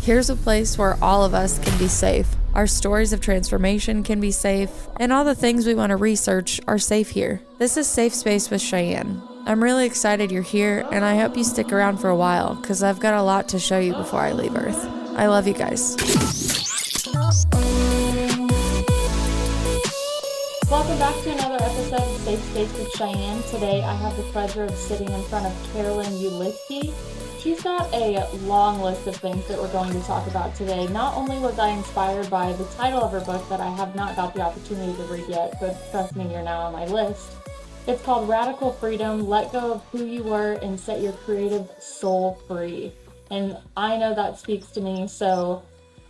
Here's a place where all of us can be safe. Our stories of transformation can be safe, and all the things we want to research are safe here. This is Safe Space with Cheyenne. I'm really excited you're here, and I hope you stick around for a while, because I've got a lot to show you before I leave Earth. I love you guys. Welcome back to another episode of Safe Space with Cheyenne. Today I have the pleasure of sitting in front of Carolyn Ulitsky. She's got a long list of things that we're going to talk about today. Not only was I inspired by the title of her book that I have not got the opportunity to read yet, but trust me, you're now on my list. It's called Radical Freedom, Let Go of Who You Were and Set Your Creative Soul Free. And I know that speaks to me, so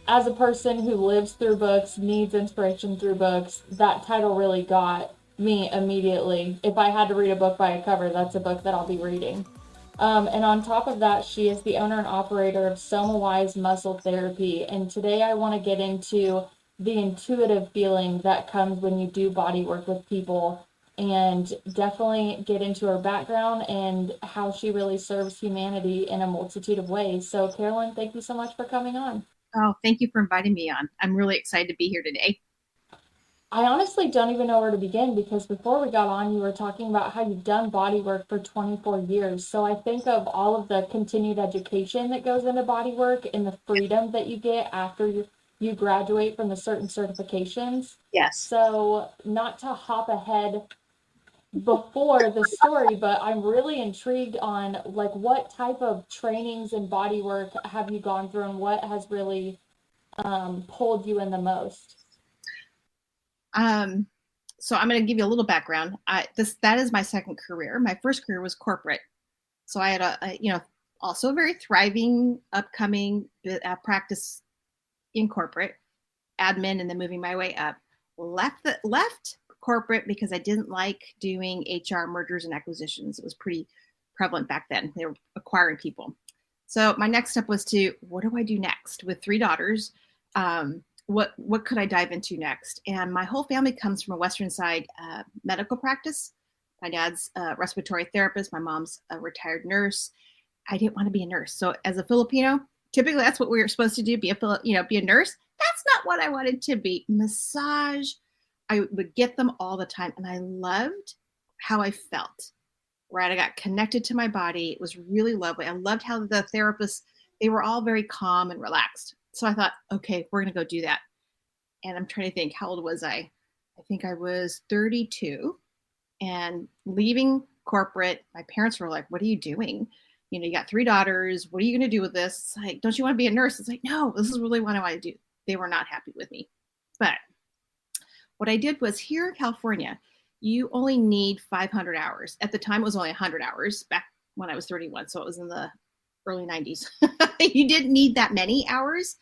as a person who lives through books, needs inspiration through books, that title really got me immediately. If I had to read a book by a cover, that's a book that I'll be reading. And on top of that, she is the owner and operator of SomaWise Muscle Therapy. And today I want to get into the intuitive feeling that comes when you do body work with people, and definitely get into her background and how she really serves humanity in a multitude of ways. So Carolyn, thank you so much for coming on. Oh, thank you for inviting me on. I'm really excited to be here today. I honestly don't even know where to begin, because before we got on, you were talking about how you've done body work for 24 years. So I think of all of the continued education that goes into body work and the freedom that you get after you graduate from the certain certifications. Yes. So not to hop ahead before the story, but I'm really intrigued on like what type of trainings in body work have you gone through, and what has really pulled you in the most? So I'm going to give you a little background. That is my second career. My first career was corporate. So I had also a very thriving, upcoming practice in corporate admin, and then moving my way up. Left corporate because I didn't like doing HR mergers and acquisitions. It was pretty prevalent back then. They were acquiring people. So my next step was what do I do next? With 3 daughters, what could I dive into next? And my whole family comes from a Western side medical practice. My dad's a respiratory therapist. My mom's a retired nurse. I didn't want to be a nurse. So as a Filipino, typically that's what we were supposed to do, be a nurse. That's not what I wanted to be. Massage. I would get them all the time, and I loved how I felt. Right, I got connected to my body. It was really lovely. I loved how the therapists, they were all very calm and relaxed. So I thought, okay, we're going to go do that. And I'm trying to think, how old was I? I think I was 32, and leaving corporate. My parents were like, what are you doing? You got 3 daughters. What are you going to do with this? It's like, don't you want to be a nurse? It's like, no, this is really what I want to do. They were not happy with me. But what I did was, here in California, you only need 500 hours. At the time, it was only 100 hours back when I was 31. So it was in the early 90s. You didn't need that many hours.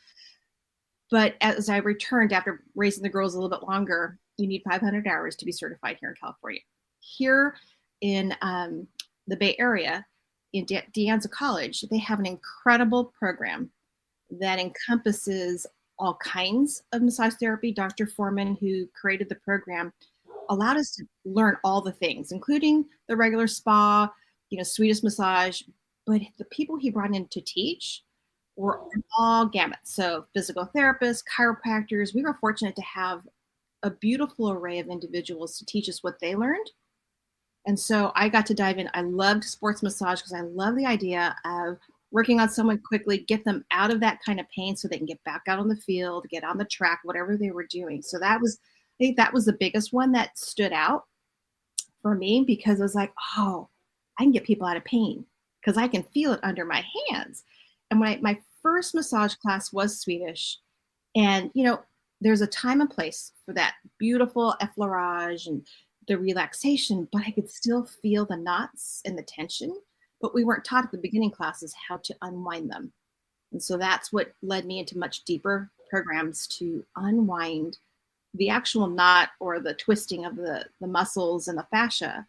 But as I returned after raising the girls a little bit longer, you need 500 hours to be certified here in California. Here in the Bay Area, in De Anza College, they have an incredible program that encompasses all kinds of massage therapy. Dr. Foreman, who created the program, allowed us to learn all the things, including the regular spa, Swedish massage. But the people he brought in to teach were all gamut. So physical therapists, chiropractors. We were fortunate to have a beautiful array of individuals to teach us what they learned. And so I got to dive in. I loved sports massage because I love the idea of working on someone quickly, get them out of that kind of pain so they can get back out on the field, get on the track, whatever they were doing. So I think that was the biggest one that stood out for me, because it was like, oh, I can get people out of pain because I can feel it under my hands. And my first massage class was Swedish. And, there's a time and place for that beautiful effleurage and the relaxation, but I could still feel the knots and the tension. But we weren't taught at the beginning classes how to unwind them. And so that's what led me into much deeper programs to unwind the actual knot or the twisting of the muscles and the fascia.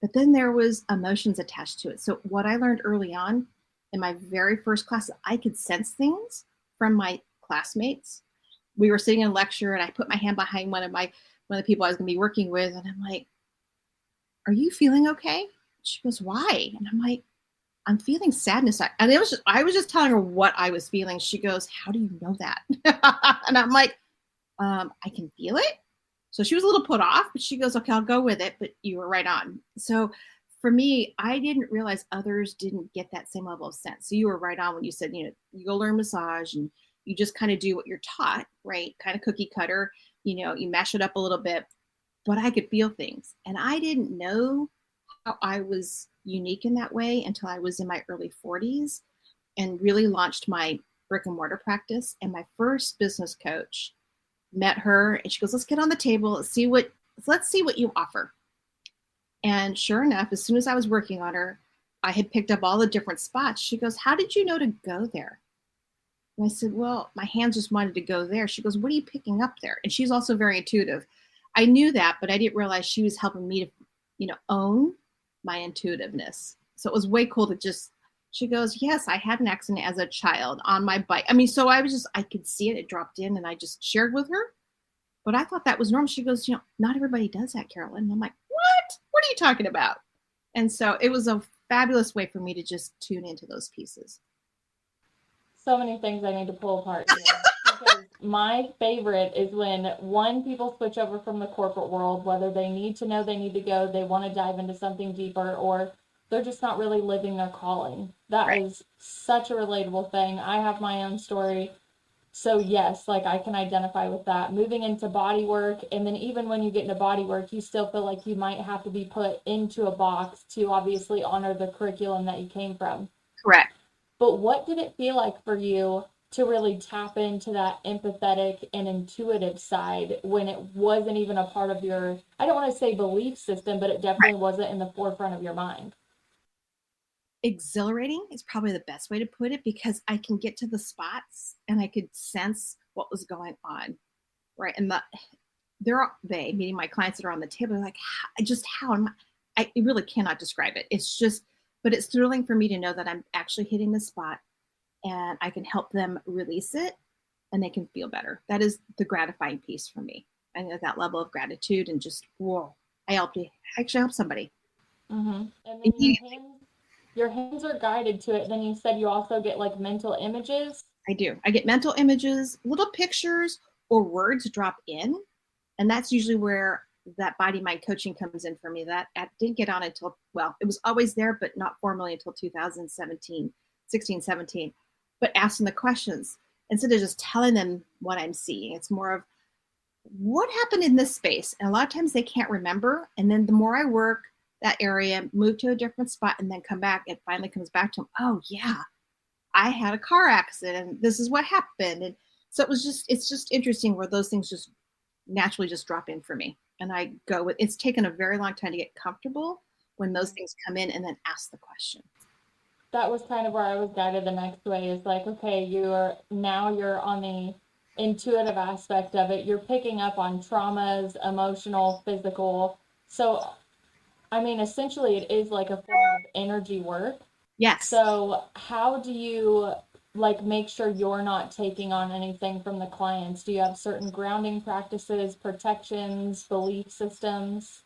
But then there was emotions attached to it. So what I learned early on in my very first class, I could sense things from my classmates. We were sitting in lecture, and I put my hand behind one of the people I was going to be working with, and I'm like, "Are you feeling okay?" She goes, "Why?" And I'm like, I'm feeling sadness. And I was just telling her what I was feeling. She goes, how do you know that? And I'm like, I can feel it. So she was a little put off, but she goes, okay, I'll go with it. But you were right on. So for me, I didn't realize others didn't get that same level of sense. So you were right on when you said, you go learn massage and you just kind of do what you're taught, right? Kind of cookie cutter, you mash it up a little bit, but I could feel things. And I didn't know how I was unique in that way until I was in my early 40s and really launched my brick and mortar practice. And my first business coach met her and she goes, let's get on the table. Let's see what you offer. And sure enough, as soon as I was working on her, I had picked up all the different spots. She goes, how did you know to go there? And I said, well, my hands just wanted to go there. She goes, what are you picking up there? And she's also very intuitive. I knew that, but I didn't realize she was helping me to, own my intuitiveness. So it was way cool to she goes, yes, I had an accident as a child on my bike. I mean, so I could see it. It dropped in and I just shared with her. But I thought that was normal. She goes, not everybody does that, Carolyn. And I'm like, what? What are you talking about? And so it was a fabulous way for me to just tune into those pieces. So many things I need to pull apart here. Because my favorite is when people switch over from the corporate world, whether they need to know they need to go, they want to dive into something deeper, or they're just not really living their calling. That Right. is such a relatable thing. I have my own story. So yes, I can identify with that. Moving into body work, and then even when you get into body work, you still feel like you might have to be put into a box to obviously honor the curriculum that you came from. Correct. But what did it feel like for you to really tap into that empathetic and intuitive side when it wasn't even a part of your, I don't want to say belief system, but it definitely wasn't in the forefront of your mind? Exhilarating is probably the best way to put it, because I can get to the spots and I could sense what was going on, right? And they, meaning my clients that are on the table, are like, how am I really cannot describe it. But it's thrilling for me to know that I'm actually hitting the spot and I can help them release it and they can feel better. That is the gratifying piece for me. And that level of gratitude and just, whoa, I actually helped somebody. Mm-hmm. And then your hands are guided to it. Then you said you also get mental images. I do. I get mental images, little pictures or words drop in. And that's usually where that BodyMind coaching comes in for me. That didn't get on until, it was always there, but not formally until 2017, 16, 17. But asking the questions instead of just telling them what I'm seeing. It's more of what happened in this space. And a lot of times they can't remember. And then the more I work that area, move to a different spot, and then come back, it finally comes back to them. Oh yeah, I had a car accident and this is what happened. And so it's just interesting where those things just naturally just drop in for me. And I go with, it's taken a very long time to get comfortable when those things come in and then ask the question. That was kind of where I was guided the next way is okay, you're on the intuitive aspect of it. You're picking up on traumas, emotional, physical. So, I mean, essentially it is like a form of energy work. Yes. So how do you make sure you're not taking on anything from the clients? Do you have certain grounding practices, protections, belief systems?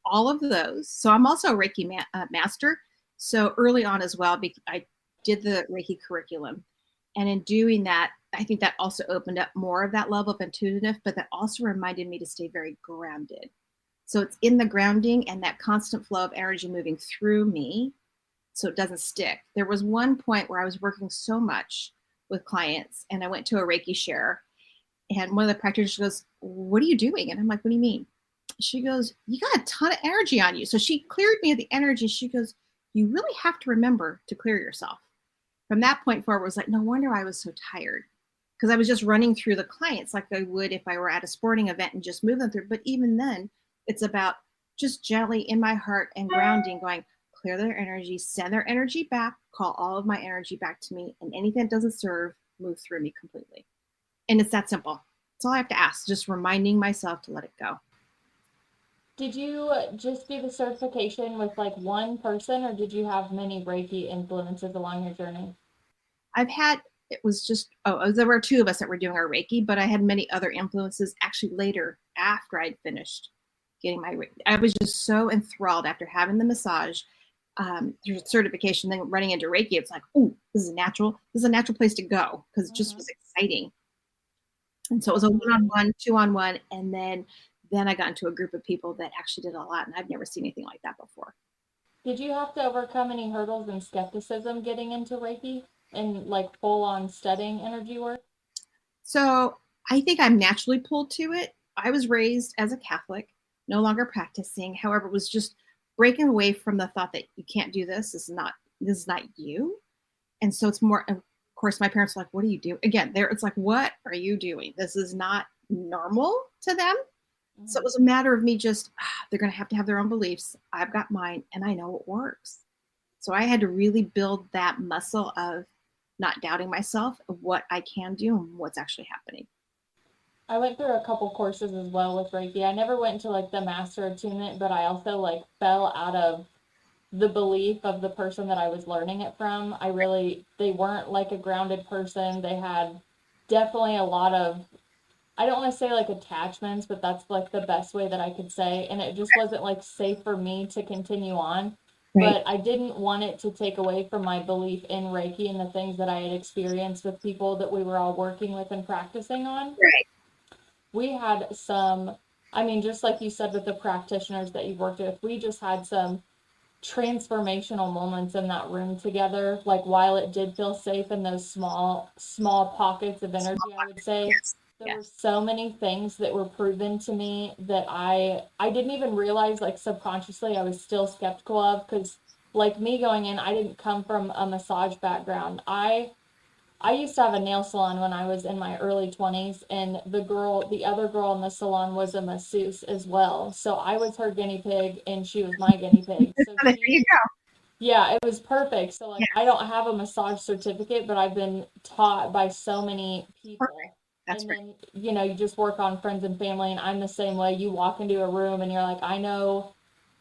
All of those. So I'm also a Reiki master. So early on as well, I did the Reiki curriculum. And in doing that, I think that also opened up more of that level of intuitive, but that also reminded me to stay very grounded. So it's in the grounding and that constant flow of energy moving through me so it doesn't stick. There was one point where I was working so much with clients and I went to a Reiki share and one of the practitioners goes, what are you doing? And I'm like, what do you mean? She goes, you got a ton of energy on you. So she cleared me of the energy. She goes, you really have to remember to clear yourself. From that point forward, it was like, no wonder I was so tired, because I was just running through the clients like I would if I were at a sporting event and just move them through. But even then, it's about just gently in my heart and grounding, going, clear their energy, send their energy back, call all of my energy back to me, and anything that doesn't serve, move through me completely. And it's that simple. That's all I have to ask, just reminding myself to let it go. Did you just do the certification with one person, or did you have many Reiki influences along your journey? There were two of us that were doing our Reiki, but I had many other influences actually later after I'd finished getting my Reiki. I was just so enthralled after having the massage. through certification, then running into Reiki, it's like, oh, this is a natural place to go, because it just was exciting. And so it was a one-on-one, two-on-one, and then I got into a group of people that actually did a lot, and I've never seen anything like that before. Did you have to overcome any hurdles and skepticism getting into Reiki and like full on studying energy work? So I think I'm naturally pulled to it. I was raised as a Catholic, no longer practicing. However, it was just breaking away from the thought that you can't do this. This is not you. And so it's more, of course, my parents are like, what do you do? Again, it's like, what are you doing? This is not normal to them. Mm-hmm. So it was a matter of me just, they're going to have their own beliefs. I've got mine, and I know it works. So I had to really build that muscle of not doubting myself, of what I can do and what's actually happening. I went through a couple courses as well with Reiki. I never went into like the master attunement, but I also like fell out of the belief of the person that I was learning it from. They weren't like a grounded person. They had definitely a lot of, I don't want to say like attachments, but that's like the best way that I could say. And it just wasn't like safe for me to continue on. Right. But I didn't want it to take away from my belief in Reiki and the things that I had experienced with people that we were all working with and practicing on. Right. We had just like you said with the practitioners that you've worked with, we just had some transformational moments in that room together. Like, while it did feel safe in those small pockets of energy, I would say, there were so many things that were proven to me that I didn't even realize, like, subconsciously I was still skeptical of, because like me going in, I didn't come from a massage background. I used to have a nail salon when I was in my early 20s, and the other girl in the salon was a masseuse as well. So I was her guinea pig, and she was my guinea pig. So there you go. Yeah, it was perfect. So like, I don't have a massage certificate, but I've been taught by so many people. That's and right. then, you just work on friends and family, and I'm the same way. You walk into a room and you're like, I know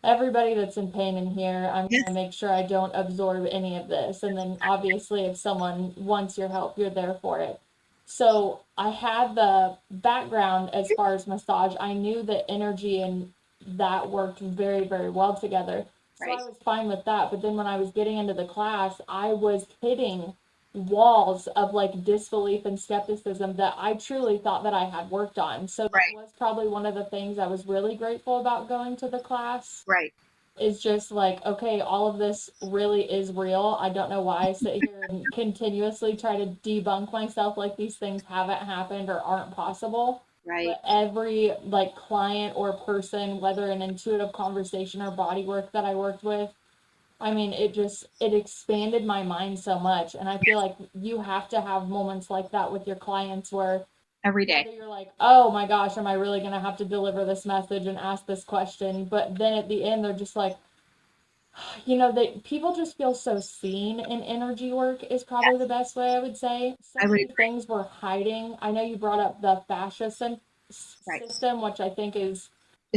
everybody that's in pain in here. I'm going to make sure I don't absorb any of this. And then obviously if someone wants your help, you're there for it. So I had the background as far as massage. I knew that energy and that worked very, very well together. So I was fine with that. But then when I was getting into the class, I was hitting walls of like disbelief and skepticism that I truly thought that I had worked on. So that was probably one of the things I was really grateful about going to the class. Right. Is just like, okay, all of this really is real. I don't know why I sit here and continuously try to debunk myself like these things haven't happened or aren't possible. Right. But every like client or person, whether an intuitive conversation or body work that I worked with, I mean, it expanded my mind so much. And I feel like you have to have moments like that with your clients where every day you're like, oh my gosh, am I really going to have to deliver this message and ask this question? But then at the end, they're just like, that people just feel so seen in energy work is probably the best way I would say. So many things we're hiding. I know you brought up the fascia system, which I think is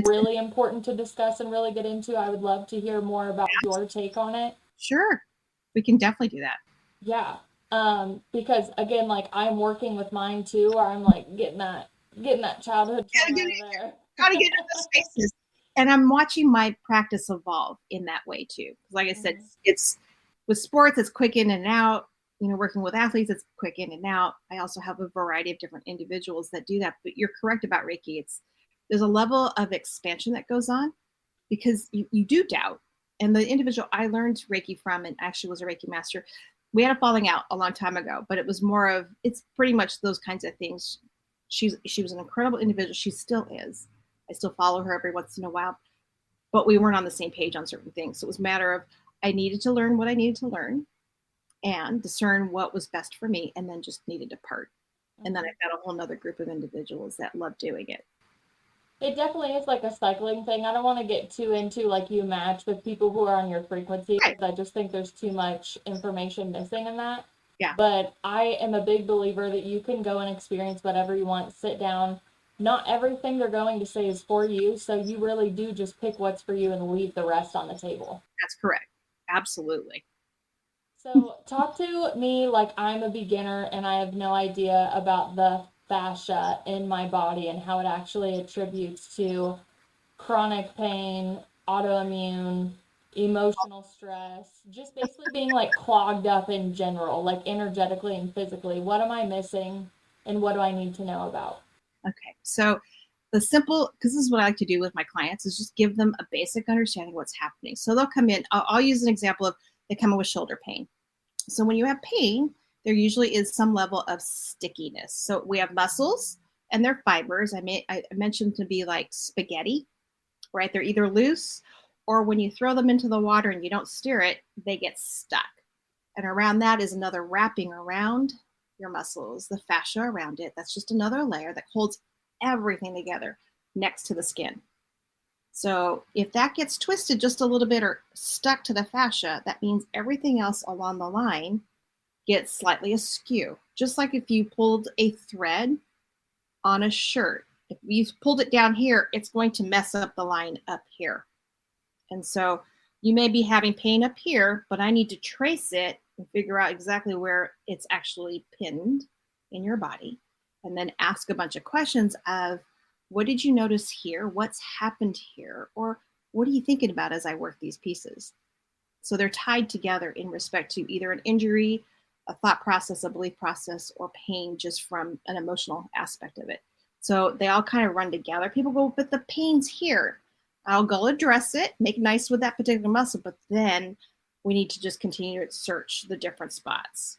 really important to discuss and really get into. I would love to hear more about your take on it. Sure. We can definitely do that. Yeah. Because again, like I'm working with mine too, or I'm like getting that childhood trauma out of there. Gotta get in those spaces. And I'm watching my practice evolve in that way too. Like I said, it's with sports, it's quick in and out. Working with athletes, it's quick in and out. I also have a variety of different individuals that do that. But you're correct about Reiki. There's a level of expansion that goes on because you do doubt. And the individual I learned Reiki from, and actually was a Reiki master, we had a falling out a long time ago, but it was more of, it's pretty much those kinds of things. She was an incredible individual. She still is. I still follow her every once in a while, but we weren't on the same page on certain things. So it was a matter of, I needed to learn what I needed to learn and discern what was best for me, and then just needed to part. And then I've got a whole nother group of individuals that love doing it. It definitely is like a cycling thing. I don't want to get too into like you match with people who are on your frequency, because I just think there's too much information missing in that. Yeah. But I am a big believer that you can go and experience whatever you want, sit down. Not everything they're going to say is for you, so you really do just pick what's for you and leave the rest on the table. That's correct. Absolutely. So talk to me like I'm a beginner and I have no idea about the fascia in my body and how it actually attributes to chronic pain, autoimmune, emotional stress, just basically being like clogged up in general, like energetically and physically. What am I missing and what do I need to know about? Okay, so the simple, because this is what I like to do with my clients, is just give them a basic understanding of what's happening. So they'll come in, I'll use an example of they come in with shoulder pain. So when you have pain, there usually is some level of stickiness. So we have muscles and they're fibers. I mentioned to be like spaghetti, right? They're either loose or when you throw them into the water and you don't stir it, they get stuck. And around that is another wrapping around your muscles, the fascia around it. That's just another layer that holds everything together next to the skin. So if that gets twisted just a little bit or stuck to the fascia, that means everything else along the line gets slightly askew. Just like if you pulled a thread on a shirt, if you pulled it down here, it's going to mess up the line up here. And so you may be having pain up here, but I need to trace it and figure out exactly where it's actually pinned in your body. And then ask a bunch of questions of, what did you notice here? What's happened here? Or what are you thinking about as I work these pieces? So they're tied together in respect to either an injury, a thought process, a belief process, or pain just from an emotional aspect of it. So they all kind of run together. People go, but the pain's here. I'll go address it, make nice with that particular muscle, but then we need to just continue to search the different spots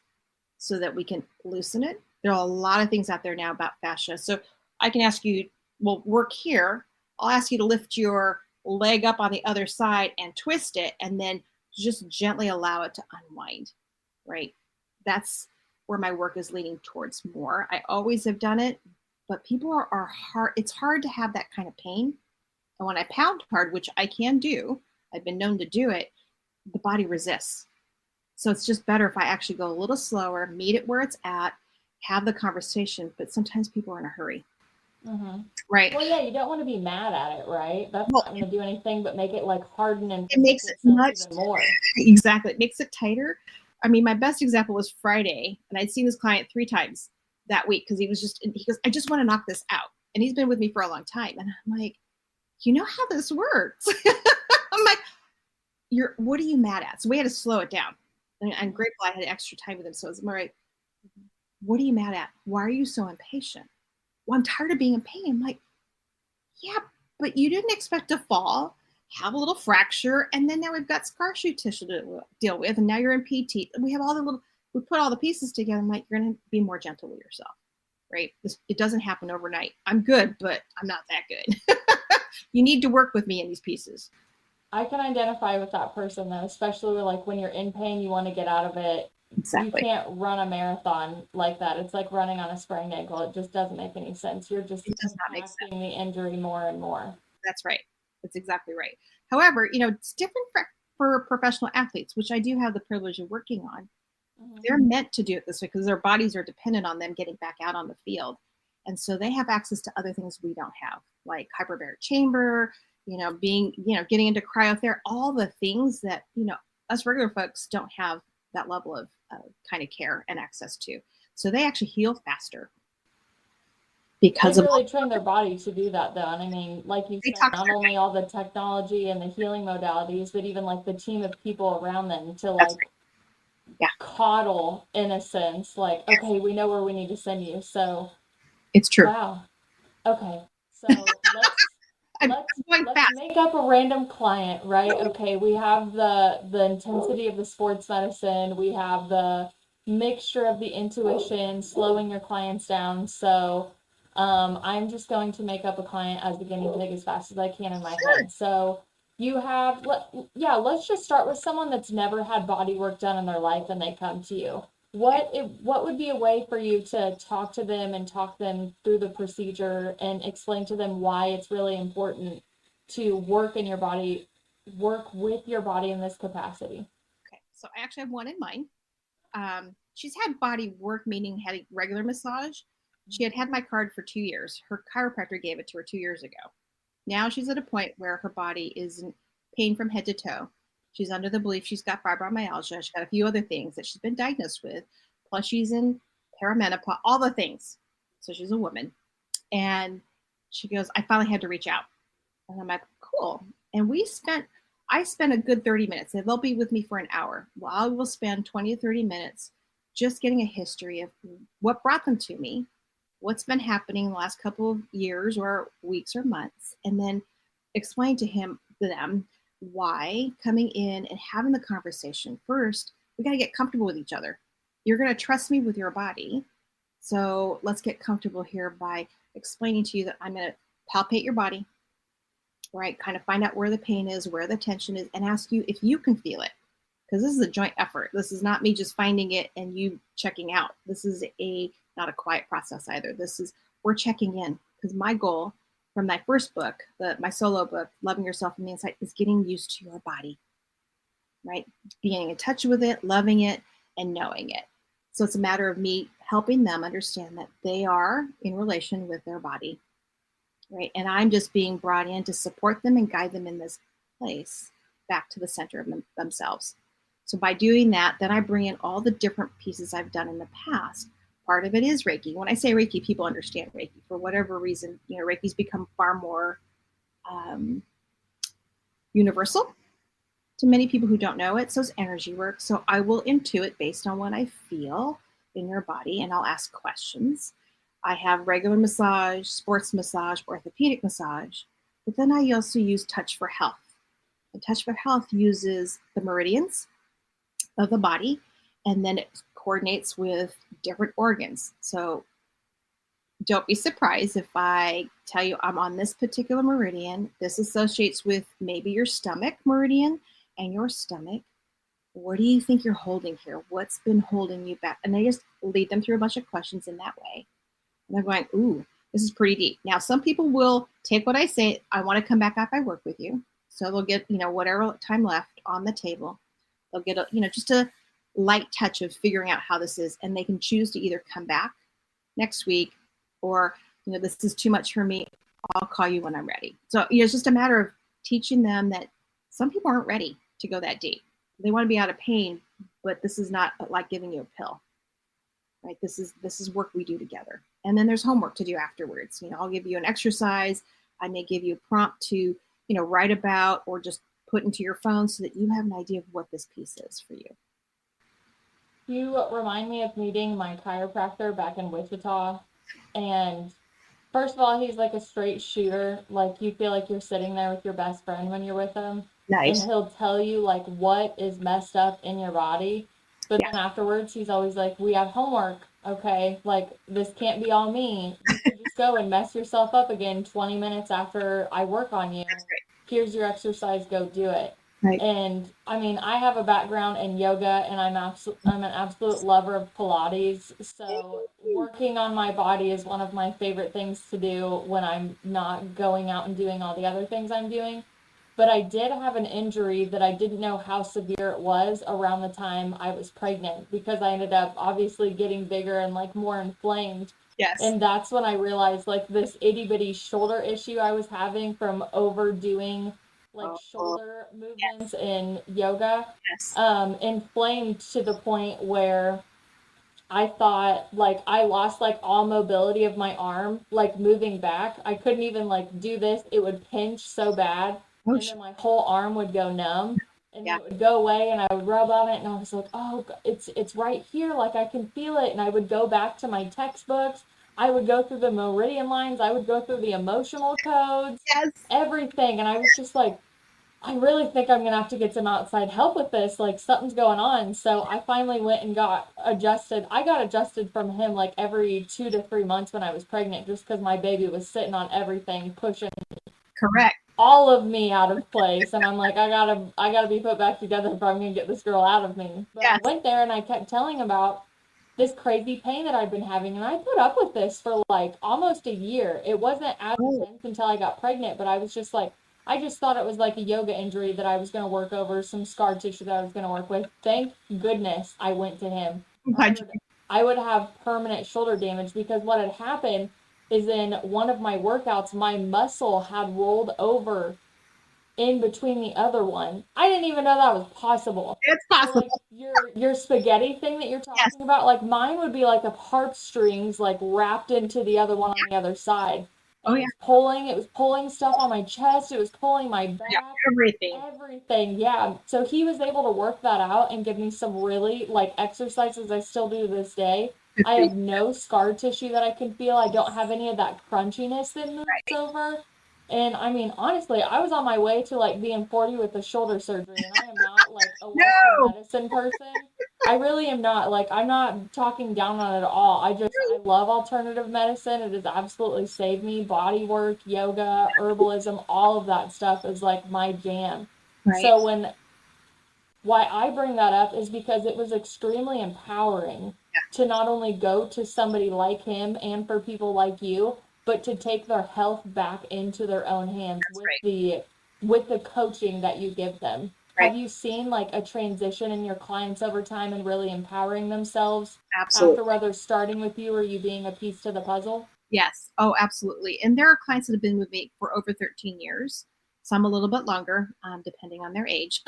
so that we can loosen it. There are a lot of things out there now about fascia. So I can ask you, well, work here. I'll ask you to lift your leg up on the other side and twist it, and then just gently allow it to unwind, right? That's where my work is leaning towards more. I always have done it, but people are hard. It's hard to have that kind of pain. And when I pound hard, which I can do, I've been known to do it, the body resists. So it's just better if I actually go a little slower, meet it where it's at, have the conversation, but sometimes people are in a hurry. Mm-hmm. Right. Well, yeah, you don't want to be mad at it, right? That's Well, not going to do anything but make it like harden and it makes it itself much even more. exactly. It makes it tighter. I mean, my best example was Friday, and I'd seen this client 3 times that week because he goes, I just want to knock this out. And he's been with me for a long time. And I'm like, you know how this works? I'm like, what are you mad at? So we had to slow it down. And I'm grateful I had extra time with him. So it's more like, what are you mad at? Why are you so impatient? Well, I'm tired of being in pain. I'm like, yeah, but you didn't expect to fall, have a little fracture, and then now we've got scar tissue to deal with, and now you're in PT. We have we put all the pieces together. I'm like, you're going to be more gentle with yourself, right? It doesn't happen overnight. I'm good, but I'm not that good. You need to work with me in these pieces. I can identify with that person though, especially like when you're in pain, you want to get out of it. Exactly. You can't run a marathon like that. It's like running on a sprained ankle. It just doesn't make any sense. You're just It does not make sense. the injury more and more. That's right. That's exactly right. However, it's different for professional athletes, which I do have the privilege of working on. Mm-hmm. They're meant to do it this way because their bodies are dependent on them getting back out on the field. And so they have access to other things we don't have, like hyperbaric chamber, getting into cryotherapy, all the things that, us regular folks don't have that level of kind of care and access to. So they actually heal faster. Because they really train their body to do that though. And I mean, like you said, not only all the technology and the healing modalities, but even like the team of people around them to like coddle in a sense, like, okay, we know where we need to send you. So it's true. Wow. Okay. So let's make up a random client, right? Okay, we have the intensity of the sports medicine, we have the mixture of the intuition, slowing your clients down. So I'm just going to make up a client as a guinea pig as fast as I can in my head. So you have, let's just start with someone that's never had body work done in their life and they come to you. What would be a way for you to talk to them and talk them through the procedure and explain to them why it's really important to work with your body in this capacity? Okay, so I actually have one in mind. She's had body work, meaning had regular massage. She had my card for 2 years. Her chiropractor gave it to her 2 years ago. Now she's at a point where her body is in pain from head to toe. She's under the belief she's got fibromyalgia. She's got a few other things that she's been diagnosed with. Plus she's in perimenopause, all the things. So she's a woman. And she goes, I finally had to reach out. And I'm like, cool. And we spent, I spend a good 30 minutes. They'll be with me for an hour. Well, I will spend 20 to 30 minutes just getting a history of what brought them to me, what's been happening in the last couple of years or weeks or months, and then explain to them why coming in and having the conversation. First, we got to get comfortable with each other. You're going to trust me with your body. So let's get comfortable here by explaining to you that I'm going to palpate your body, right? Kind of find out where the pain is, where the tension is, and ask you if you can feel it. Because this is a joint effort. This is not me just finding it and you checking out. This is not a quiet process either. We're checking in. Because my goal from my first book, my solo book, Loving Yourself from the Inside, is getting used to your body, right? Being in touch with it, loving it, and knowing it. So it's a matter of me helping them understand that they are in relation with their body, right? And I'm just being brought in to support them and guide them in this place back to the center of themselves. So by doing that, then I bring in all the different pieces I've done in the past. Part of it is Reiki. When I say Reiki, people understand Reiki. For whatever reason, Reiki's become far more universal to many people who don't know it. So it's energy work. So I will intuit based on what I feel in your body, and I'll ask questions. I have regular massage, sports massage, orthopedic massage, but then I also use Touch for Health. And Touch for Health uses the meridians of the body, and then it coordinates with different organs. So don't be surprised if I tell you I'm on this particular meridian. This associates with maybe your stomach meridian and your stomach. What do you think you're holding here? What's been holding you back? And I just lead them through a bunch of questions in that way. And they're going, ooh, this is pretty deep. Now, some people will take what I say. I want to come back after I work with you. So they'll get, whatever time left on the table. They'll get, just a light touch of figuring out how this is. And they can choose to either come back next week or, this is too much for me. I'll call you when I'm ready. So, it's just a matter of teaching them that some people aren't ready to go that deep. They want to be out of pain, but this is not like giving you a pill, right? This is work we do together. And then there's homework to do afterwards. I'll give you an exercise. I may give you a prompt to, write about or just put into your phone so that you have an idea of what this piece is for you. You remind me of meeting my chiropractor back in Wichita. And first of all, he's like a straight shooter. Like you feel like you're sitting there with your best friend when you're with him. Nice. And he'll tell you like what is messed up in your body. But then afterwards, he's always like, we have homework. Okay, like this can't be all me. You could just go and mess yourself up again 20 minutes after I work on you. That's great. Here's your exercise, go do it. Right. And I mean, I have a background in yoga and I'm an absolute lover of Pilates. So working on my body is one of my favorite things to do when I'm not going out and doing all the other things I'm doing. But I did have an injury that I didn't know how severe it was around the time I was pregnant because I ended up obviously getting bigger and like more inflamed. Yes. And that's when I realized like this itty bitty shoulder issue I was having from overdoing like shoulder movements in yoga, inflamed to the point where I thought like I lost like all mobility of my arm, like moving back. I couldn't even like do this. It would pinch so bad. And then my whole arm would go numb and then it would go away and I would rub on it and I was like, oh, it's right here. Like I can feel it. And I would go back to my textbooks. I would go through the meridian lines. I would go through the emotional codes, everything. And I was just like, I really think I'm going to have to get some outside help with this. Like something's going on. So I finally went and got adjusted. I got adjusted from him like every 2 to 3 months when I was pregnant, just because my baby was sitting on everything, pushing all of me out of place. And I'm like, I gotta be put back together if I'm going to get this girl out of me. But I went there and I kept telling about this crazy pain that I'd been having. And I put up with this for like almost a year. It wasn't as intense until I got pregnant, but I was just like, I just thought it was like a yoga injury that I was going to work over, some scar tissue that I was going to work with. Thank goodness I went to him. I would have permanent shoulder damage because what had happened is in one of my workouts, my muscle had rolled over in between the other one. I didn't even know that was possible. It's possible. So like your spaghetti thing that you're talking about, like mine would be like the heartstrings like wrapped into the other one on the other side. Oh yeah. It was pulling stuff on my chest, it was pulling my Yeah. back, Everything. everything. Yeah. So he was able to work that out and give me some really like exercises I still do to this day. Good I for you. have no scar tissue that I can feel. I don't have any of that crunchiness that moves Right. over. And I mean, honestly, I was on my way to like being 40 with the shoulder surgery, and I am not like a Western No. medicine person. I really am not. Like, I'm not talking down on it at all. I love alternative medicine. It has absolutely saved me. Body work, yoga, herbalism, all of that stuff is like my jam. Right. So why I bring that up is because it was extremely empowering Yeah. to not only go to somebody like him and for people like you, but to take their health back into their own hands That's right. with the coaching that you give them. Right. Have you seen like a transition in your clients over time and really empowering themselves after Absolutely. whether starting with you or you being a piece to the puzzle? Yes. Oh, absolutely. And there are clients that have been with me for over 13 years, some a little bit longer, depending on their age.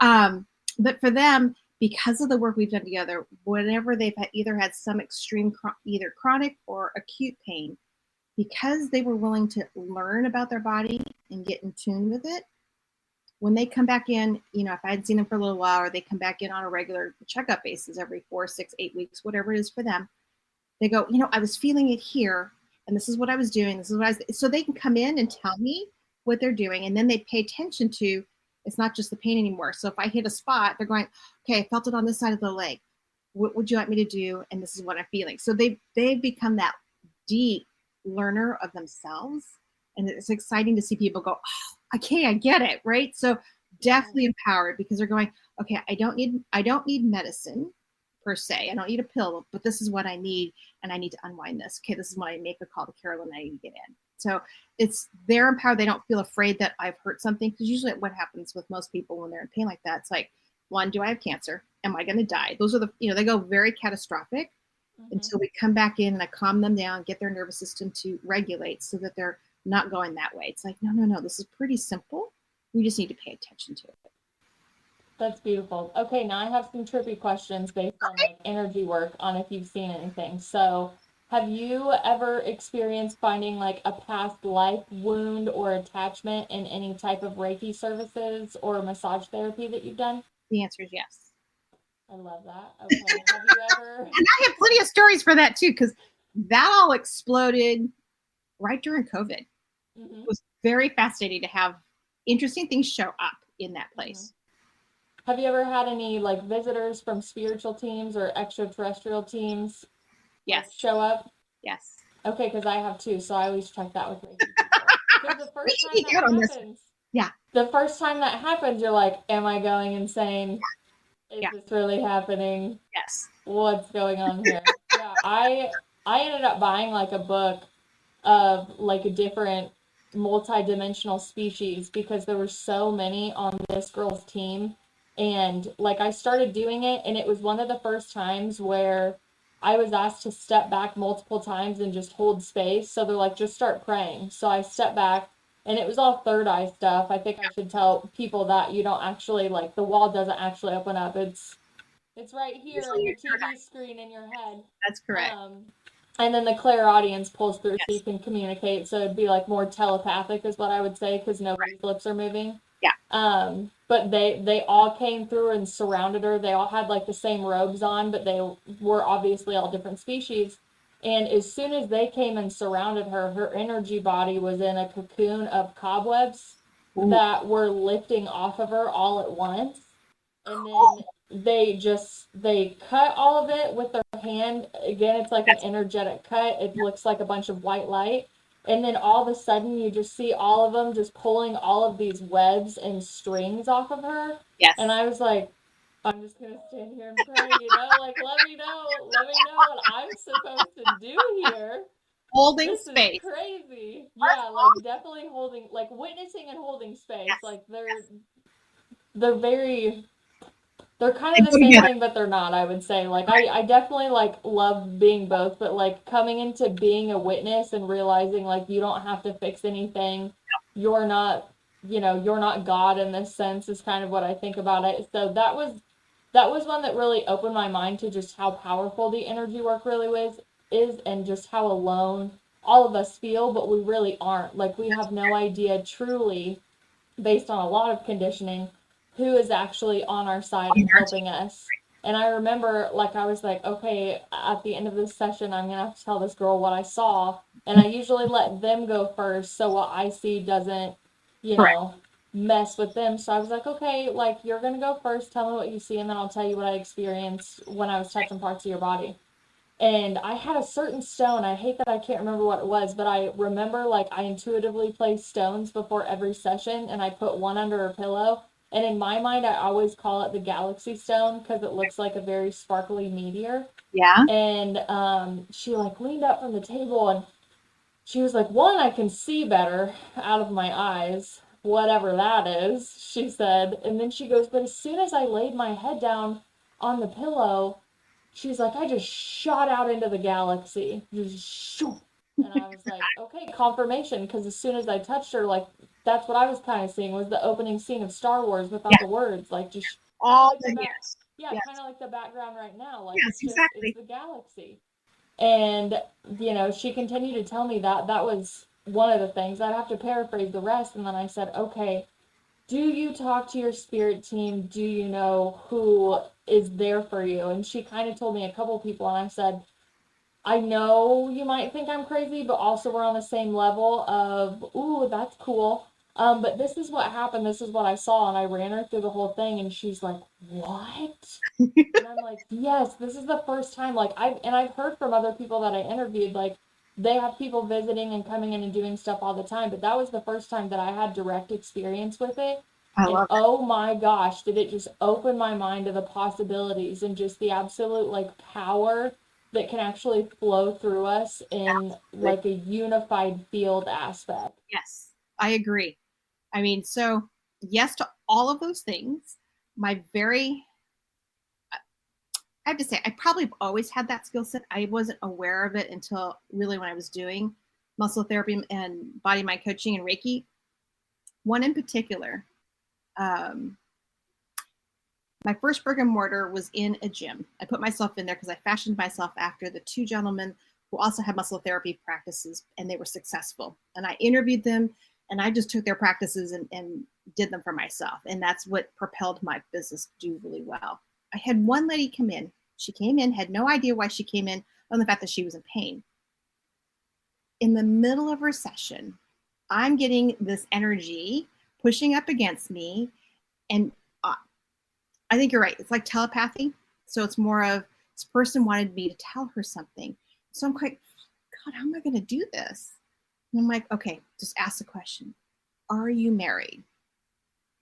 um, but for them, because of the work we've done together, whenever they've either had some extreme, either chronic or acute pain, because they were willing to learn about their body and get in tune with it, when they come back in, if I had seen them for a little while or they come back in on a regular checkup basis every 4, 6, 8 weeks, whatever it is for them, they go, I was feeling it here, and this is what I was doing. This is what I was. So they can come in and tell me what they're doing, and then they pay attention to. It's not just the pain anymore. So if I hit a spot, they're going, okay, I felt it on this side of the leg. What would you like me to do? And this is what I'm feeling. So they've become that deep learner of themselves, and it's exciting to see people go, oh, okay, I get it, right? So definitely empowered because they're going, okay, I don't need medicine per se. I don't need a pill, but this is what I need, and I need to unwind this. Okay, this is when I make a call to Carolyn. I need to get in. So they're empowered. They don't feel afraid that I've hurt something, because usually what happens with most people when they're in pain like that, it's like, one, do I have cancer? Am I going to die? Those are they go very catastrophic until we come back in and I calm them down, get their nervous system to regulate so that they're not going that way. It's like, no, this is pretty simple. We just need to pay attention to it. That's beautiful. Okay, now I have some trippy questions based on like energy work on if you've seen anything. So, have you ever experienced finding like a past life wound or attachment in any type of Reiki services or massage therapy that you've done? The answer is yes. I love that. Okay. Have you ever? And I have plenty of stories for that too, because that all exploded right during COVID. It was very fascinating to have interesting things show up in that place. Have you ever had any like visitors from spiritual teams or extraterrestrial teams Yes. show up? Yes. Okay, because I have too, so I always check that with Reiki people. Because the first time that happens, the first time that happens, you're like, am I going insane? Is this really happening? Yes. What's going on here? Yeah, I ended up buying like a book of like a different multi-dimensional species because there were so many on this girl's team. And like I started doing it, and it was one of the first times where I was asked to step back multiple times and just hold space. So they're like, just start praying. So I stepped back, and it was all third eye stuff. I think I should tell people that you don't actually like the wall doesn't actually open up. It's right here on the TV screen in your head. That's correct. And then the clairaudience pulls through so you can communicate. So it'd be like more telepathic is what I would say because nobody's lips are moving. Yeah. But they all came through and surrounded her. They all had like the same robes on, but they were obviously all different species. And as soon as they came and surrounded her, her energy body was in a cocoon of cobwebs that were lifting off of her all at once. And then they cut all of it with their hand. Again, it's like an energetic cut. It looks like a bunch of white light. And then all of a sudden you just see all of them just pulling all of these webs and strings off of her. Yes. And I was like, I'm just going to stand here and pray, like, let me know what I'm supposed to do here. Holding this space. Is crazy. Yeah, like definitely holding, like witnessing and holding space. Yes. Like they're kind of the same thing, but they're not, I would say. Like, I definitely, like, love being both, but, like, coming into being a witness and realizing, like, you don't have to fix anything. You're not, you're not God in this sense is kind of what I think about it. So that was one that really opened my mind to just how powerful the energy work really is and just how alone all of us feel, but we really aren't. Like, we have no idea truly, based on a lot of conditioning, who is actually on our side and helping us. And I remember, like, I was like, okay, at the end of this session, I'm gonna have to tell this girl what I saw. And I usually let them go first, so what I see doesn't, you Correct. know, mess with them. So I was like, okay, like, you're gonna go first, tell me what you see, and then I'll tell you what I experienced when I was touching parts of your body. And I had a certain stone. I hate that I can't remember what it was, but I remember, like, I intuitively place stones before every session, and I put one under her pillow. And in my mind, I always call it the galaxy stone because it looks like a very sparkly meteor. Yeah. And she, like, leaned up from the table, and she was like, one, I can see better out of my eyes, whatever that is, she said. And then she goes, but as soon as I laid my head down on the pillow, she's like, I just shot out into the galaxy. Just shoo. And I was like, okay, confirmation. Because as soon as I touched her, like, that's what I was kind of seeing was the opening scene of Star Wars without Yeah. the words. Like, just kind of All like the the back. yes. Yeah, Yes. kind of like the background right now. Like, Yes, it's just, it's exactly. the galaxy. And, you know, she continued to tell me that. That was one of the things. I'd have to paraphrase the rest. And then I said, okay, do you talk to your spirit team? Do you know who is there for you? And she kind of told me a couple people, and I said, I know you might think I'm crazy, but also we're on the same level of, ooh, that's cool. But this is what happened. This is what I saw. And I ran her through the whole thing, and she's like, what? And I'm like, yes, this is the first time. Like, I've heard from other people that I interviewed, like, they have people visiting and coming in and doing stuff all the time, but that was the first time that I had direct experience with it. I And love it. oh my gosh, did it just open my mind to the possibilities and just the absolute, like, power that can actually flow through us in, Absolutely. like, a unified field aspect. Yes, I agree. I mean, so yes to all of those things. My very, I have to say, I probably have always had that skill set. I wasn't aware of it until really when I was doing muscle therapy and body mind coaching and Reiki. One in particular, um, my first brick and mortar was in a gym. I put myself in there because I fashioned myself after the two gentlemen who also had muscle therapy practices, and they were successful. And I interviewed them, and I just took their practices and did them for myself. And that's what propelled my business to do really well. I had one lady come in. She came in, had no idea why she came in, on the fact that she was in pain. In the middle of her session, I'm getting this energy pushing up against me, and I think you're right. It's like telepathy. So it's more of this person wanted me to tell her something. So I'm quite, God, how am I going to do this? And I'm like, okay, just ask the question. Are you married?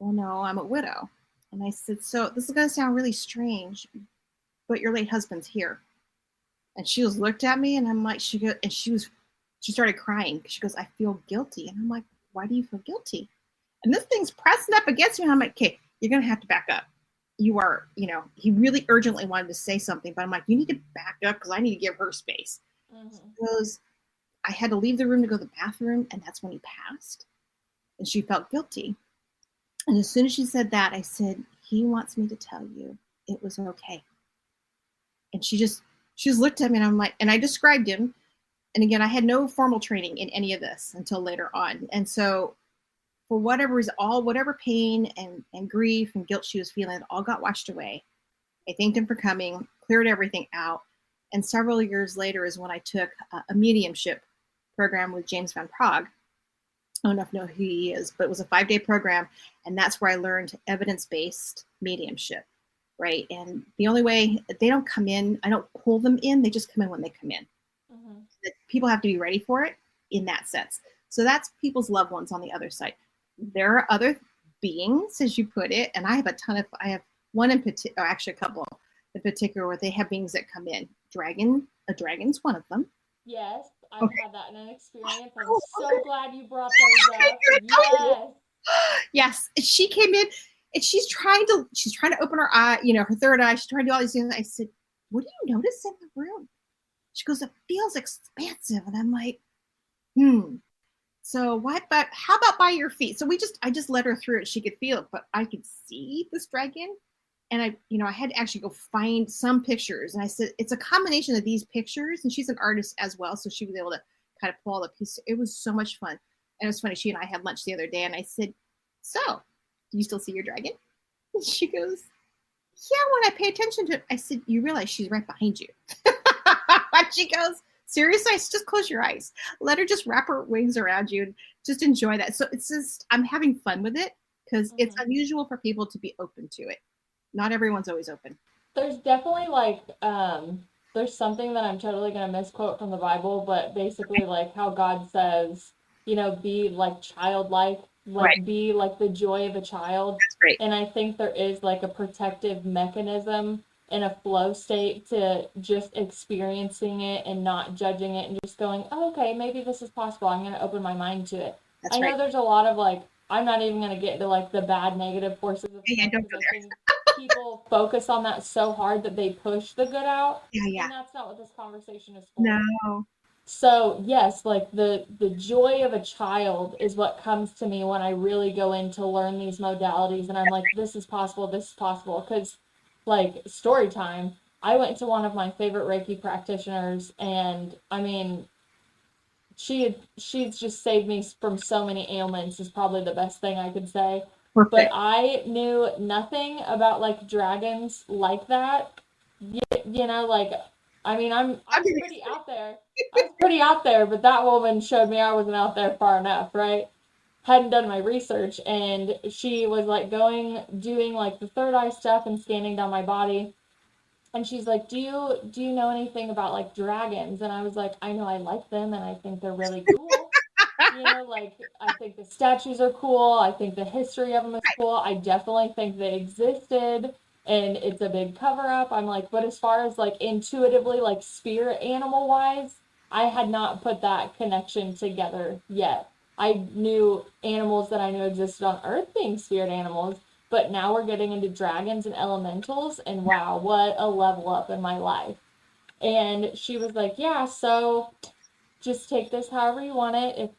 Well, no, I'm a widow. And I said, so this is going to sound really strange, but your late husband's here. And she just looked at me, and I'm like, she started crying. She goes, I feel guilty. And I'm like, why do you feel guilty? And this thing's pressing up against me. And I'm like, okay, you're going to have to back up. You are, he really urgently wanted to say something, but I'm like, you need to back up because I need to give her space. Mm-hmm. Because I had to leave the room to go to the bathroom, and that's when he passed. And she felt guilty. And as soon as she said that, I said, he wants me to tell you it was okay. And she just looked at me, and I'm like, and I described him. And again, I had no formal training in any of this until later on. And so for whatever reason, whatever pain and grief and guilt she was feeling, it all got washed away. I thanked him for coming, cleared everything out. And several years later is when I took a mediumship program with James Van Praagh. I don't know if you know who he is, but it was a 5-day program. And that's where I learned evidence-based mediumship, right? And the only way, they don't come in, I don't pull them in, they just come in when they come in. Mm-hmm. People have to be ready for it in that sense. So that's people's loved ones on the other side. There are other beings, as you put it, and I have one in particular, or actually a couple in particular, where they have beings that come in. A dragon's one of them. Yes, I've had that in an experience. I'm so glad you brought those up. Yes. Yes, she came in, and she's trying to open her eye, her third eye. She's trying to do all these things. I said, "What do you notice in the room?" She goes, "It feels expansive," and I'm like, So how about by your feet? So I just let her through it. She could feel it, but I could see this dragon. And I had to actually go find some pictures. And I said, it's a combination of these pictures. And she's an artist as well. So she was able to kind of pull all the pieces. It was so much fun. And it was funny. She and I had lunch the other day, and I said, "So, do you still see your dragon?" And she goes, "Yeah, when I pay attention to it." I said, "You realize she's right behind you." And she goes, "Seriously?" I said, "Just close your eyes. Let her just wrap her wings around you and just enjoy that." So it's just, I'm having fun with it because it's unusual for people to be open to it. Not everyone's always open. There's definitely like there's something that I'm totally gonna misquote from the Bible, but basically like how God says, be like childlike, like be like the joy of a child. That's great. And I think there is like a protective mechanism in a flow state to just experiencing it and not judging it and just going, oh, okay, maybe this is possible. I'm gonna open my mind to it. That's I know right. there's a lot of like, I'm not even gonna get into like the bad negative forces of Yeah, don't go there. people focus on that so hard that they push the good out. Yeah. And that's not what this conversation is for. No. So yes, like the joy of a child is what comes to me when I really go in to learn these modalities, and I'm like, this is possible, because like story time, I went to one of my favorite Reiki practitioners, and I mean, she's just saved me from so many ailments, is probably the best thing I could say. Perfect. But I knew nothing about like dragons like that. Like, I mean, I was pretty out there. I was pretty out there, but that woman showed me I wasn't out there far enough, right? Hadn't done my research, and she was like doing like the third eye stuff and scanning down my body. And she's like, do you know anything about like dragons? And I was like, I know I like them and I think they're really cool. Like I think the statues are cool. I think the history of them is cool. I definitely think they existed and it's a big cover up. I'm like, but as far as like intuitively, like spirit animal wise, I had not put that connection together yet. I knew animals that I knew existed on Earth being spirit animals, but now we're getting into dragons and elementals, and wow, what a level up in my life. And she was like, yeah, so just take this however you want it. If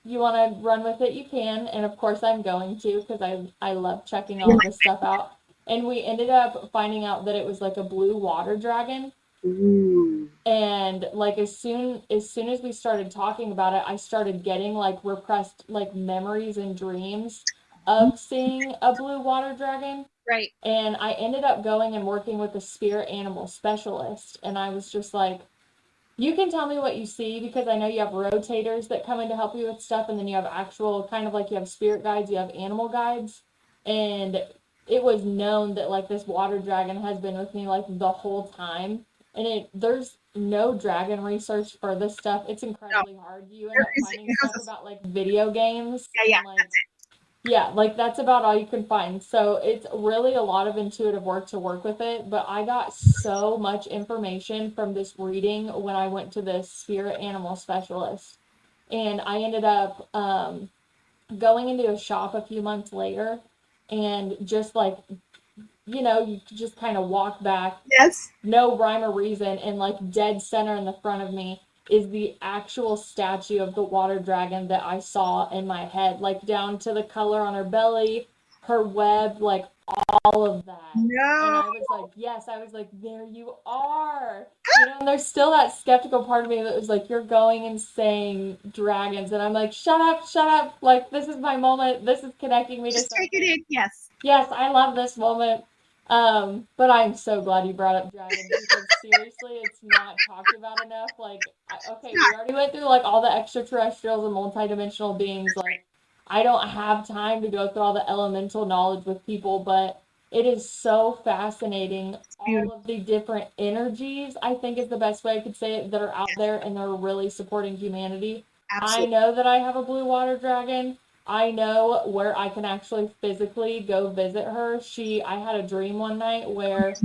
you want to run with it, you can. And of course, I'm going to, because I love checking all this stuff out. And we ended up finding out that it was like a blue water dragon. Ooh. And like as soon as we started talking about it, I started getting like repressed like memories and dreams of seeing a blue water dragon. Right. And I ended up going and working with a spirit animal specialist. And I was just like, you can tell me what you see, because I know you have rotators that come in to help you with stuff. And then you have actual kind of like you have spirit guides, you have animal guides. And it was known that like this water dragon has been with me like the whole time. And there's no dragon research for this stuff. It's incredibly hard. You end up finding stuff about like video games. Yeah, and, like, that's it. Yeah, like that's about all you can find. So it's really a lot of intuitive work to work with it. But I got so much information from this reading when I went to this spirit animal specialist. And I ended up going into a shop a few months later and just like, you just kind of walk back. Yes. No rhyme or reason. And like dead center in the front of me is the actual statue of the water dragon that I saw in my head, like down to the color on her belly, her web, like all of that. No. And I was like, yes, there you are. And there's still that skeptical part of me that was like, you're going and saying dragons. And I'm like, shut up. Like, this is my moment. This is connecting me Just to something. take it in, yes. Yes, I love this moment. But I'm so glad you brought up dragons, because seriously, it's not talked about enough. Like, okay, we already went through like all the extraterrestrials and multidimensional beings. Like, I don't have time to go through all the elemental knowledge with people, but it is so fascinating. All of the different energies, I think is the best way I could say it, that are out there and they're really supporting humanity. Absolutely. I know that I have a blue water dragon. I know where I can actually physically go visit her. I had a dream one night where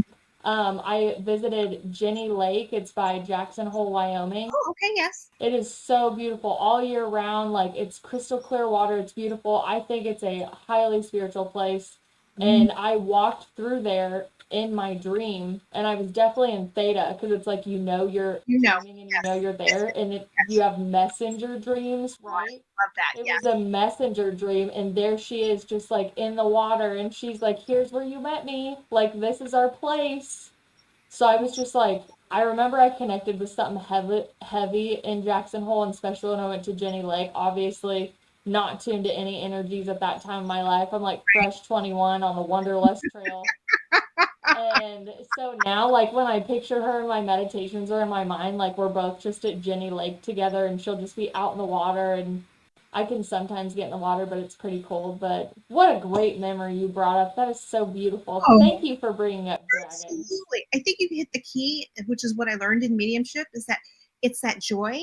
I visited Jenny Lake. It's by Jackson Hole, Wyoming. Oh, okay, yes. It is so beautiful all year round. Like, it's crystal clear water. It's beautiful. I think it's a highly spiritual place. And I walked through there in my dream, and I was definitely in theta, because it's like you're dreaming and you're there, and you have messenger dreams, right? Love that. It was a messenger dream, and there she is, just like in the water, and she's like, here's where you met me, like this is our place. So I was just like, I remember I connected with something heavy in Jackson Hole, and especially when I went to Jenny Lake. Obviously, not tuned to any energies at that time in my life. I'm like fresh 21 on the Wanderlust Trail. And so now, like, when I picture her in my meditations or in my mind, like, we're both just at Jenny Lake together, and she'll just be out in the water, and I can sometimes get in the water, but it's pretty cold. But what a great memory you brought up. That is so beautiful. Oh, Thank you for bringing up dragons. absolutely. I think you hit the key, which is what I learned in mediumship, is that it's that joy,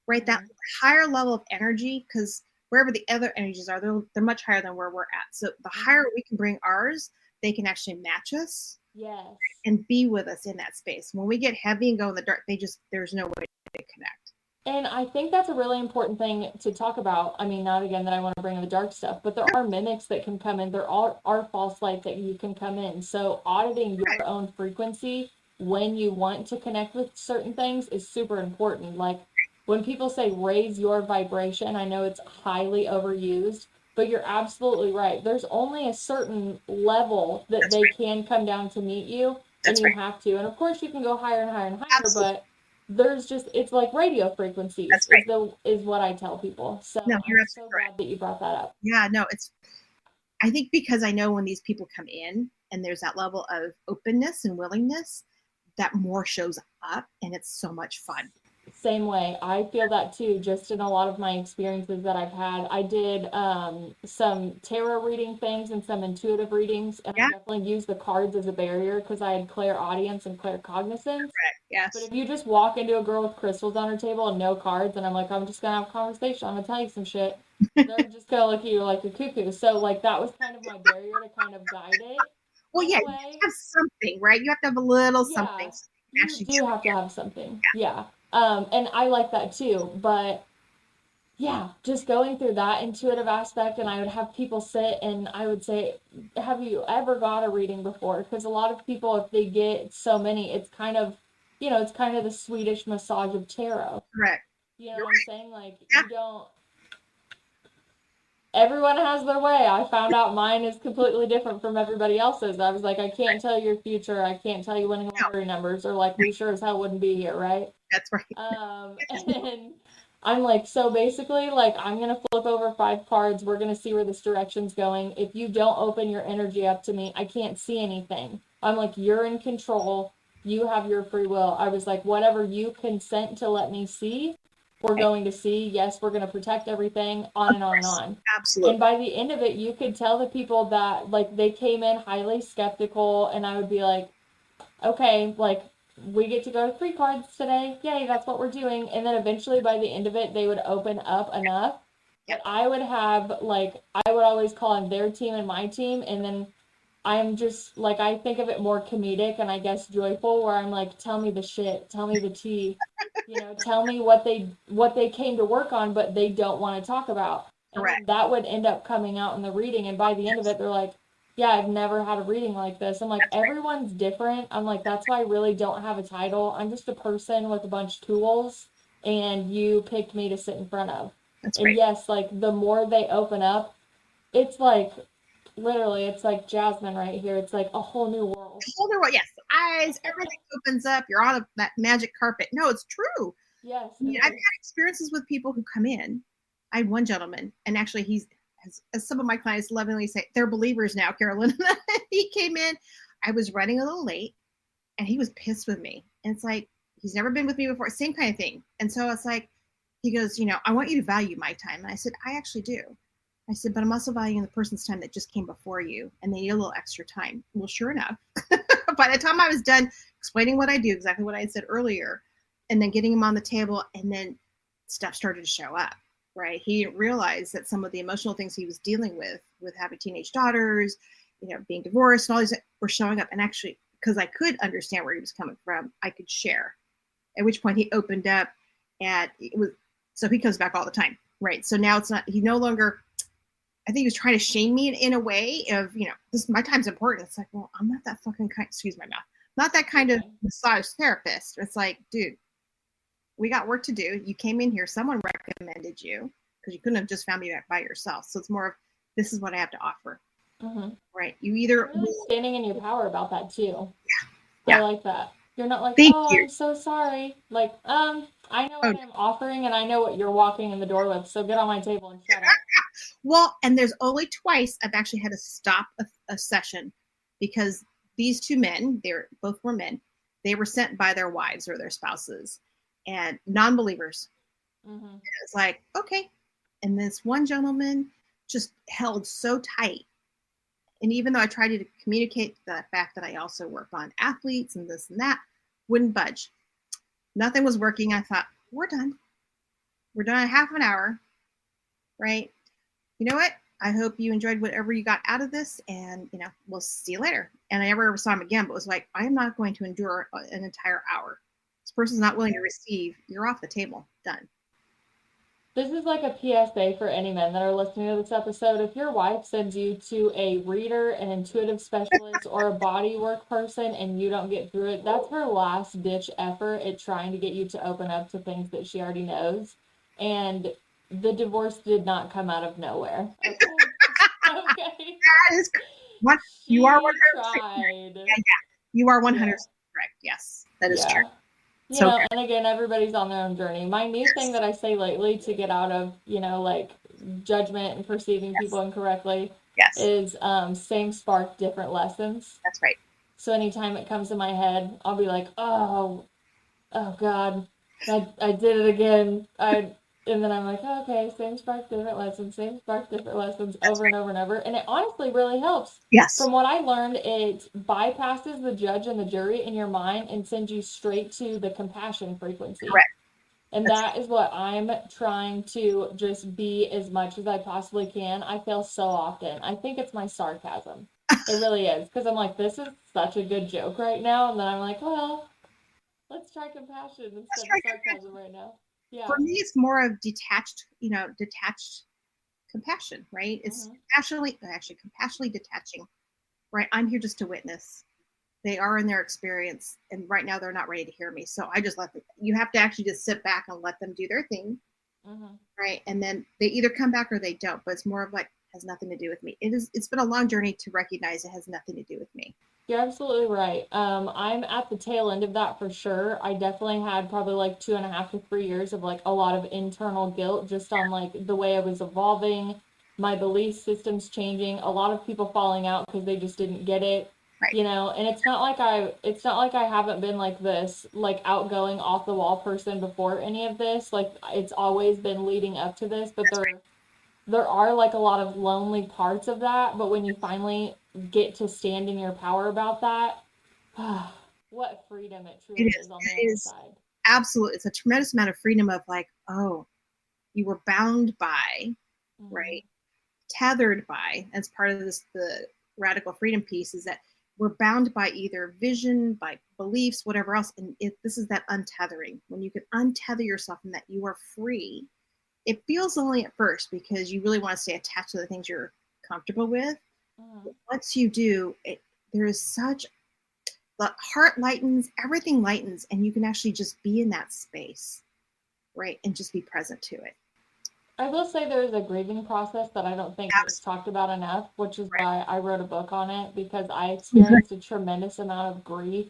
right? That higher level of energy, because wherever the other energies are, they're much higher than where we're at. So the higher we can bring ours, they can actually match us. Yes. And be with us in that space. When we get heavy and go in the dark, there's no way to connect. And I think that's a really important thing to talk about. I mean, not again that I want to bring in the dark stuff, but there are mimics that can come in. There are false lights that you can come in. So auditing your own frequency when you want to connect with certain things is super important. Like when people say raise your vibration, I know it's highly overused, but you're absolutely right. There's only a certain level that they can come down to meet you, and you have to. And of course you can go higher and higher and higher, but there's just, it's like radio frequencies is what I tell people. So no, I'm so glad that you brought that up. Yeah, no, I think because I know when these people come in and there's that level of openness and willingness, that more shows up, and it's so much fun. Same way. I feel that too, just in a lot of my experiences that I've had. I did some tarot reading things and some intuitive readings, and I definitely used the cards as a barrier because I had clairaudience and claircognizance. Correct. Yes. But if you just walk into a girl with crystals on her table and no cards, and I'm like, I'm just going to have a conversation, I'm going to tell you some shit, they're just going to look at you like a cuckoo. So, like, that was kind of my barrier to kind of guide it. Well, yeah, you have something, right? You have to have a little something. You do have to have something. Yeah. And I like that too, but yeah, just going through that intuitive aspect, and I would have people sit and I would say, have you ever got a reading before? Because a lot of people, if they get so many, it's kind of, it's kind of the Swedish massage of tarot. Correct. You know what I'm saying? Like, you don't, everyone has their way. I found out mine is completely different from everybody else's. I was like, I can't tell your future. I can't tell you winning lottery numbers, or like, we sure as hell wouldn't be here, right? That's right. And I'm like, so basically, like, I'm going to flip over 5 cards. We're going to see where this direction's going. If you don't open your energy up to me, I can't see anything. I'm like, you're in control. You have your free will. I was like, whatever you consent to let me see, we're going to see. Yes, we're going to protect everything, on and on and on. Absolutely. And by the end of it, you could tell the people that, like, they came in highly skeptical, and I would be like, okay, like, we get to go to 3 cards today. Yay, that's what we're doing. And then eventually by the end of it, they would open up enough. But I would have, like, I would always call in their team and my team. And then I'm just, like, I think of it more comedic and I guess joyful, where I'm like, tell me the shit. Tell me the tea. Tell me what they came to work on, but they don't want to talk about. And that would end up coming out in the reading. And by the end of it, they're like, yeah, I've never had a reading like this. I'm like, everyone's different. I'm like, that's why I really don't have a title. I'm just a person with a bunch of tools, and you picked me to sit in front of. And yes, like, the more they open up, it's like, literally, it's like Jasmine right here. It's like a whole new world. A whole new world, yes. Eyes, everything opens up. You're on that magic carpet. No, it's true. Yes. I've had experiences with people who come in. I had one gentleman, and actually as some of my clients lovingly say, they're believers now, Carolyn. He came in, I was running a little late, and he was pissed with me. And it's like, he's never been with me before, same kind of thing. And so it's like, he goes, I want you to value my time. And I said, I actually do. I said, but I'm also valuing the person's time that just came before you, and they need a little extra time. Well, sure enough, by the time I was done explaining what I do, exactly what I had said earlier, and then getting him on the table, and then stuff started to show up. Right. He didn't realize that some of the emotional things he was dealing with having teenage daughters, being divorced and all these were showing up. And actually, because I could understand where he was coming from, I could share. At which point he opened up, and so he comes back all the time. Right. So now it's not, he no longer, I think he was trying to shame me in a way of, my time's important. It's like, well, I'm not that fucking kind, excuse my mouth, not that kind of massage therapist. It's like, dude, we got work to do. You came in here, someone recommended you, because you couldn't have just found me by yourself. So it's more of, this is what I have to offer. Mm-hmm. Right. You either really standing in your power about that too. Yeah. I like that. You're not like, Thank oh, you. I'm so sorry. Like, I know Oh, what I'm offering and I know what you're walking in the door with, so get on my table and shut up. well, and there's only twice I've actually had to stop a session because these two men, both were men, they were sent by their wives or their spouses and non-believers. Mm-hmm. It's like, okay. And this one gentleman just held so tight. And even though I tried to communicate the fact that I also work on athletes and this and that, wouldn't budge. Nothing was working. I thought, we're done. We're done in half an hour, right? You know what? I hope you enjoyed whatever you got out of this, and we'll see you later. And I never ever saw him again, but was like, I am not going to endure an entire hour. This person's not willing to receive. You're off the table. Done. This is like a PSA for any men that are listening to this episode. If your wife sends you to a reader, an intuitive specialist, or a body work person and you don't get through it, that's her last ditch effort at trying to get you to open up to things that she already knows. And the divorce did not come out of nowhere. Okay. Okay. That is what you are 100% tried. Yeah. You are 100% correct. Yes, that is true. You know, and again, everybody's on their own journey. My new thing that I say lately to get out of, like judgment and perceiving people incorrectly is same spark, different lessons. That's right. So anytime it comes to my head, I'll be like, oh God, I did it again. And then I'm like, oh, okay, same spark, different lessons, same spark, different lessons, over and over and over. And it honestly really helps. Yes. From what I learned, it bypasses the judge and the jury in your mind and sends you straight to the compassion frequency. Correct. And that is what I'm trying to just be as much as I possibly can. I fail so often. I think it's my sarcasm. It really is. Because I'm like, this is such a good joke right now. And then I'm like, well, let's try compassion instead of sarcasm right now. Yeah. For me, it's more of detached compassion, right? It's compassionately detaching, right? I'm here just to witness. They are in their experience, and right now they're not ready to hear me. So I just let them. You have to actually just sit back and let them do their thing, right? And then they either come back or they don't. But it's more of like, has nothing to do with me. It's been a long journey to recognize it has nothing to do with me. You're absolutely right. I'm at the tail end of that for sure. I definitely had probably like 2.5 to 3 years of like a lot of internal guilt just on like the way I was evolving, my belief systems changing, a lot of people falling out because they just didn't get it. Right. And it's not like I haven't been like this, like outgoing off the wall person before any of this. Like it's always been leading up to this, but there are like a lot of lonely parts of that, but when you finally get to stand in your power about that, what freedom it truly is on the other side. Absolutely. It's a tremendous amount of freedom of like, oh, you were bound by, right? Tethered by, as part of this, the radical freedom piece is that we're bound by either vision, by beliefs, whatever else. And this is that untethering. When you can untether yourself and that you are free, it feels lonely at first because you really want to stay attached to the things you're comfortable with. But once you do, there is such, the heart lightens, everything lightens, and you can actually just be in that space, right? And just be present to it. I will say there is a grieving process that I don't think is talked about enough, which is why I wrote a book on it, because I experienced a tremendous amount of grief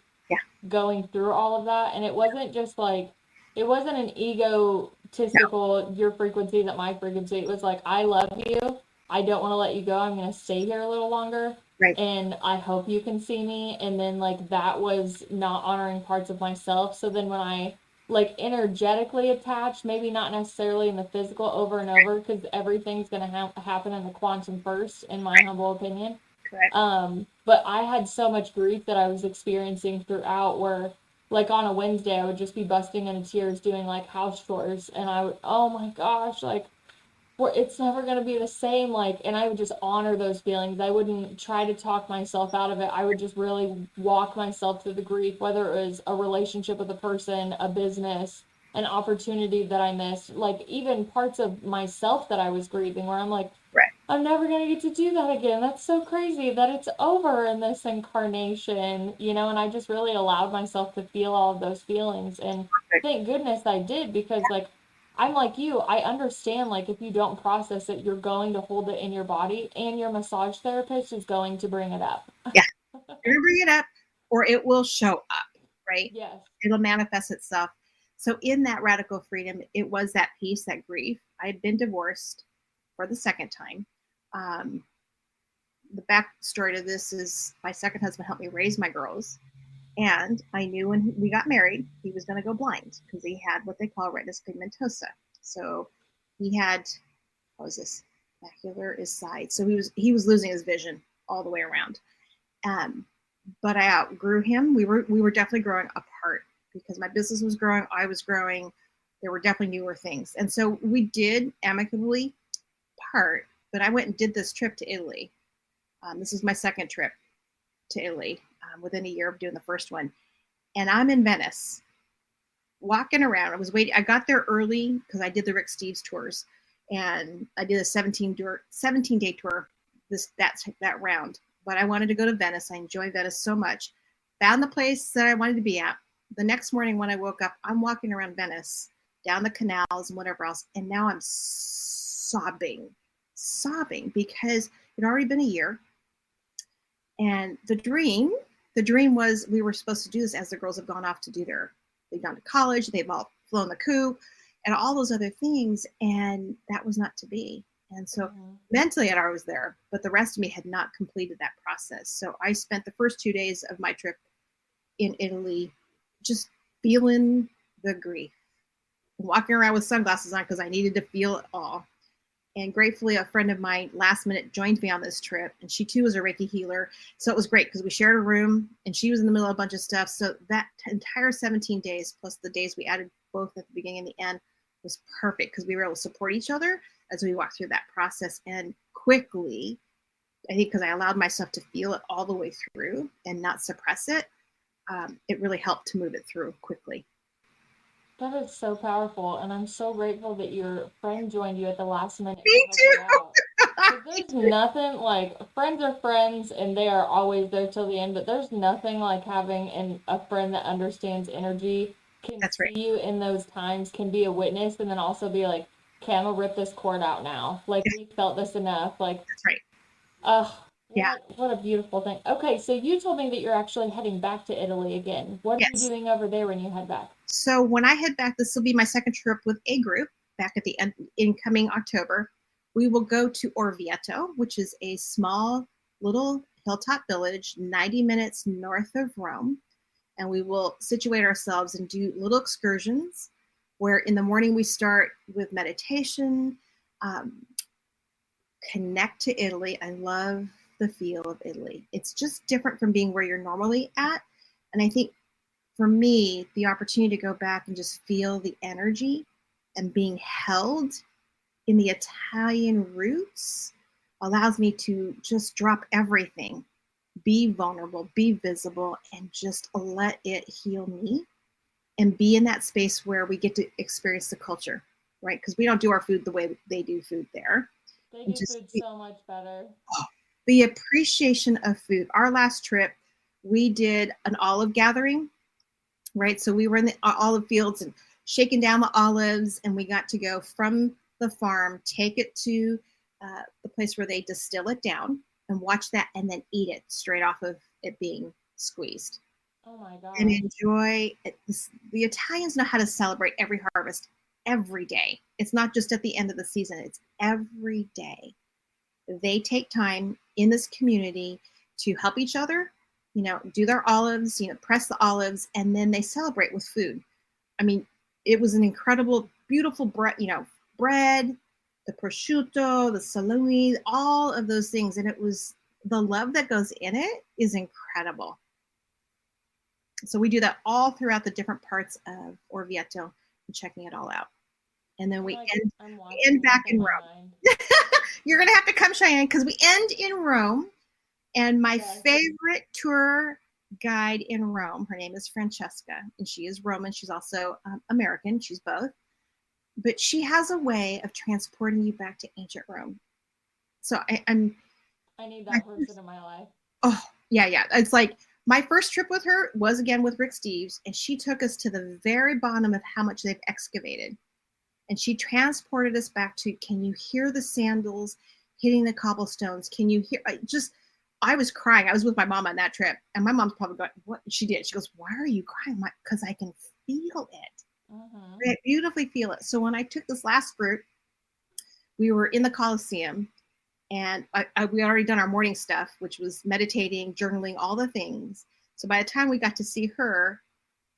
going through all of that. And it wasn't just like, it wasn't an egotistical, your frequency is at my frequency. It was like, I love you. I don't want to let you go. I'm going to stay here a little longer. Right. And I hope you can see me. And then like that was not honoring parts of myself. So then when I like energetically attached, maybe not necessarily in the physical over and over, because everything's going to happen in the quantum first, in my humble opinion. Correct. But I had so much grief that I was experiencing throughout where like on a Wednesday, I would just be busting into tears doing like house chores. And I would, oh my gosh, like, it's never going to be the same. Like, and I would just honor those feelings. I wouldn't try to talk myself out of it. I would just really walk myself through the grief, whether it was a relationship with a person, a business, an opportunity that I missed, like even parts of myself that I was grieving where I'm like, I'm never going to get to do that again. That's so crazy that it's over in this incarnation, and I just really allowed myself to feel all of those feelings. And thank goodness I did, because like, I'm like you, I understand, like, if you don't process it, you're going to hold it in your body, and your massage therapist is going to bring it up. Yeah. You're going to bring it up, or it will show up, right? Yes. It'll manifest itself. So in that radical freedom, it was that peace, that grief. I had been divorced for the second time. The backstory to this is my second husband helped me raise my girls. And I knew when we got married, he was going to go blind because he had what they call retinitis pigmentosa. So he had, what was this? Macular is side. So he was losing his vision all the way around. But I outgrew him. We were definitely growing apart because my business was growing. I was growing. There were definitely newer things. And so we did amicably part, but I went and did this trip to Italy. This is my second trip to Italy within a year of doing the first one. And I'm in Venice walking around. I was waiting. I got there early because I did the Rick Steves tours, and I did a 17-day tour that round. But I wanted to go to Venice. I enjoy Venice so much. Found the place that I wanted to be at. The next morning when I woke up, I'm walking around Venice, down the canals and whatever else, and now I'm sobbing because it had already been a year. And the dream was we were supposed to do this as the girls have gone off to they've gone to college, they've all flown the coop and all those other things. And that was not to be. And so mentally I was there, but the rest of me had not completed that process. So I spent the first 2 days of my trip in Italy just feeling the grief, walking around with sunglasses on because I needed to feel it all. And gratefully, a friend of mine last minute joined me on this trip, and she too was a Reiki healer. So it was great because we shared a room, and she was in the middle of a bunch of stuff. So that entire 17 days, plus the days we added both at the beginning and the end, was perfect because we were able to support each other as we walked through that process. And quickly, I think because I allowed myself to feel it all the way through and not suppress it, it really helped to move it through quickly. That is so powerful, and I'm so grateful that your friend joined you at the last minute Me to help you too. out. 'Cause there's nothing like friends are friends, and they are always there till the end. But there's nothing like having a friend that understands energy, can That's see right. you in those times, can be a witness, and then also be like, "Cam, rip this cord out now. Like we felt this enough." Like, That's right. ugh, Yeah. what a beautiful thing. Okay, so you told me that you're actually heading back to Italy again. What are you Yes. doing over there when you head back? So when I head back, this will be my second trip with a group back at the end in coming October. We will go to Orvieto, which is a small little hilltop village 90 minutes north of Rome. And we will situate ourselves and do little excursions where in the morning we start with meditation, connect to Italy. I love the feel of Italy. It's just different from being where you're normally at. And I think for me, the opportunity to go back and just feel the energy and being held in the Italian roots allows me to just drop everything, be vulnerable, be visible, and just let it heal me and be in that space where we get to experience the culture, right? Because we don't do our food the way they do food there. They And do just food so much better. the appreciation of food. Our last trip, we did an olive gathering, right? So we were in the olive fields and shaking down the olives, and we got to go from the farm, take it to the place where they distill it down and watch that and then eat it straight off of it being squeezed. Oh my God. And enjoy it. The Italians know how to celebrate every harvest every day. It's not just at the end of the season, it's every day. They take time in this community to help each other, do their olives, press the olives, and then they celebrate with food. I mean, it was an incredible, beautiful bread, the prosciutto, the salumi, all of those things. And it was the love that goes in it is incredible. So we do that all throughout the different parts of Orvieto and checking it all out. And then we end back in Rome. You're going to have to come, Cheyenne, because we end in Rome. And my favorite tour guide in Rome, her name is Francesca, and she is Roman. She's also American. She's both. But she has a way of transporting you back to ancient Rome. So I need that person in my life. Oh, yeah. It's like my first trip with her was again with Rick Steves, and she took us to the very bottom of how much they've excavated. And she transported us back to, can you hear the sandals hitting the cobblestones? Can you hear just I was crying. I was with my mom on that trip, and my mom's probably going, what? She did. She goes, why are you crying? I'm like, because I can feel it. I beautifully feel it. So when I took this last group, we were in the Coliseum, and we already done our morning stuff, which was meditating, journaling, all the things. So by the time we got to see her,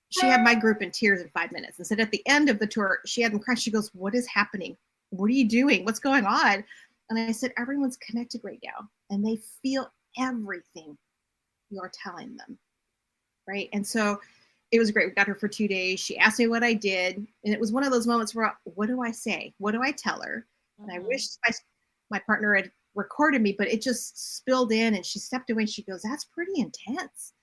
she had my group in tears in 5 minutes. And said at the end of the tour, she had them cry. She goes, what is happening? What are you doing? What's going on? And I said, everyone's connected right now, and they feel everything you're telling them, right? And so it was great. We got her for 2 days. She asked me what I did, and it was one of those moments where, what do I say? What do I tell her? And I wish my partner had recorded me, but it just spilled in, and she stepped away, and she goes, that's pretty intense.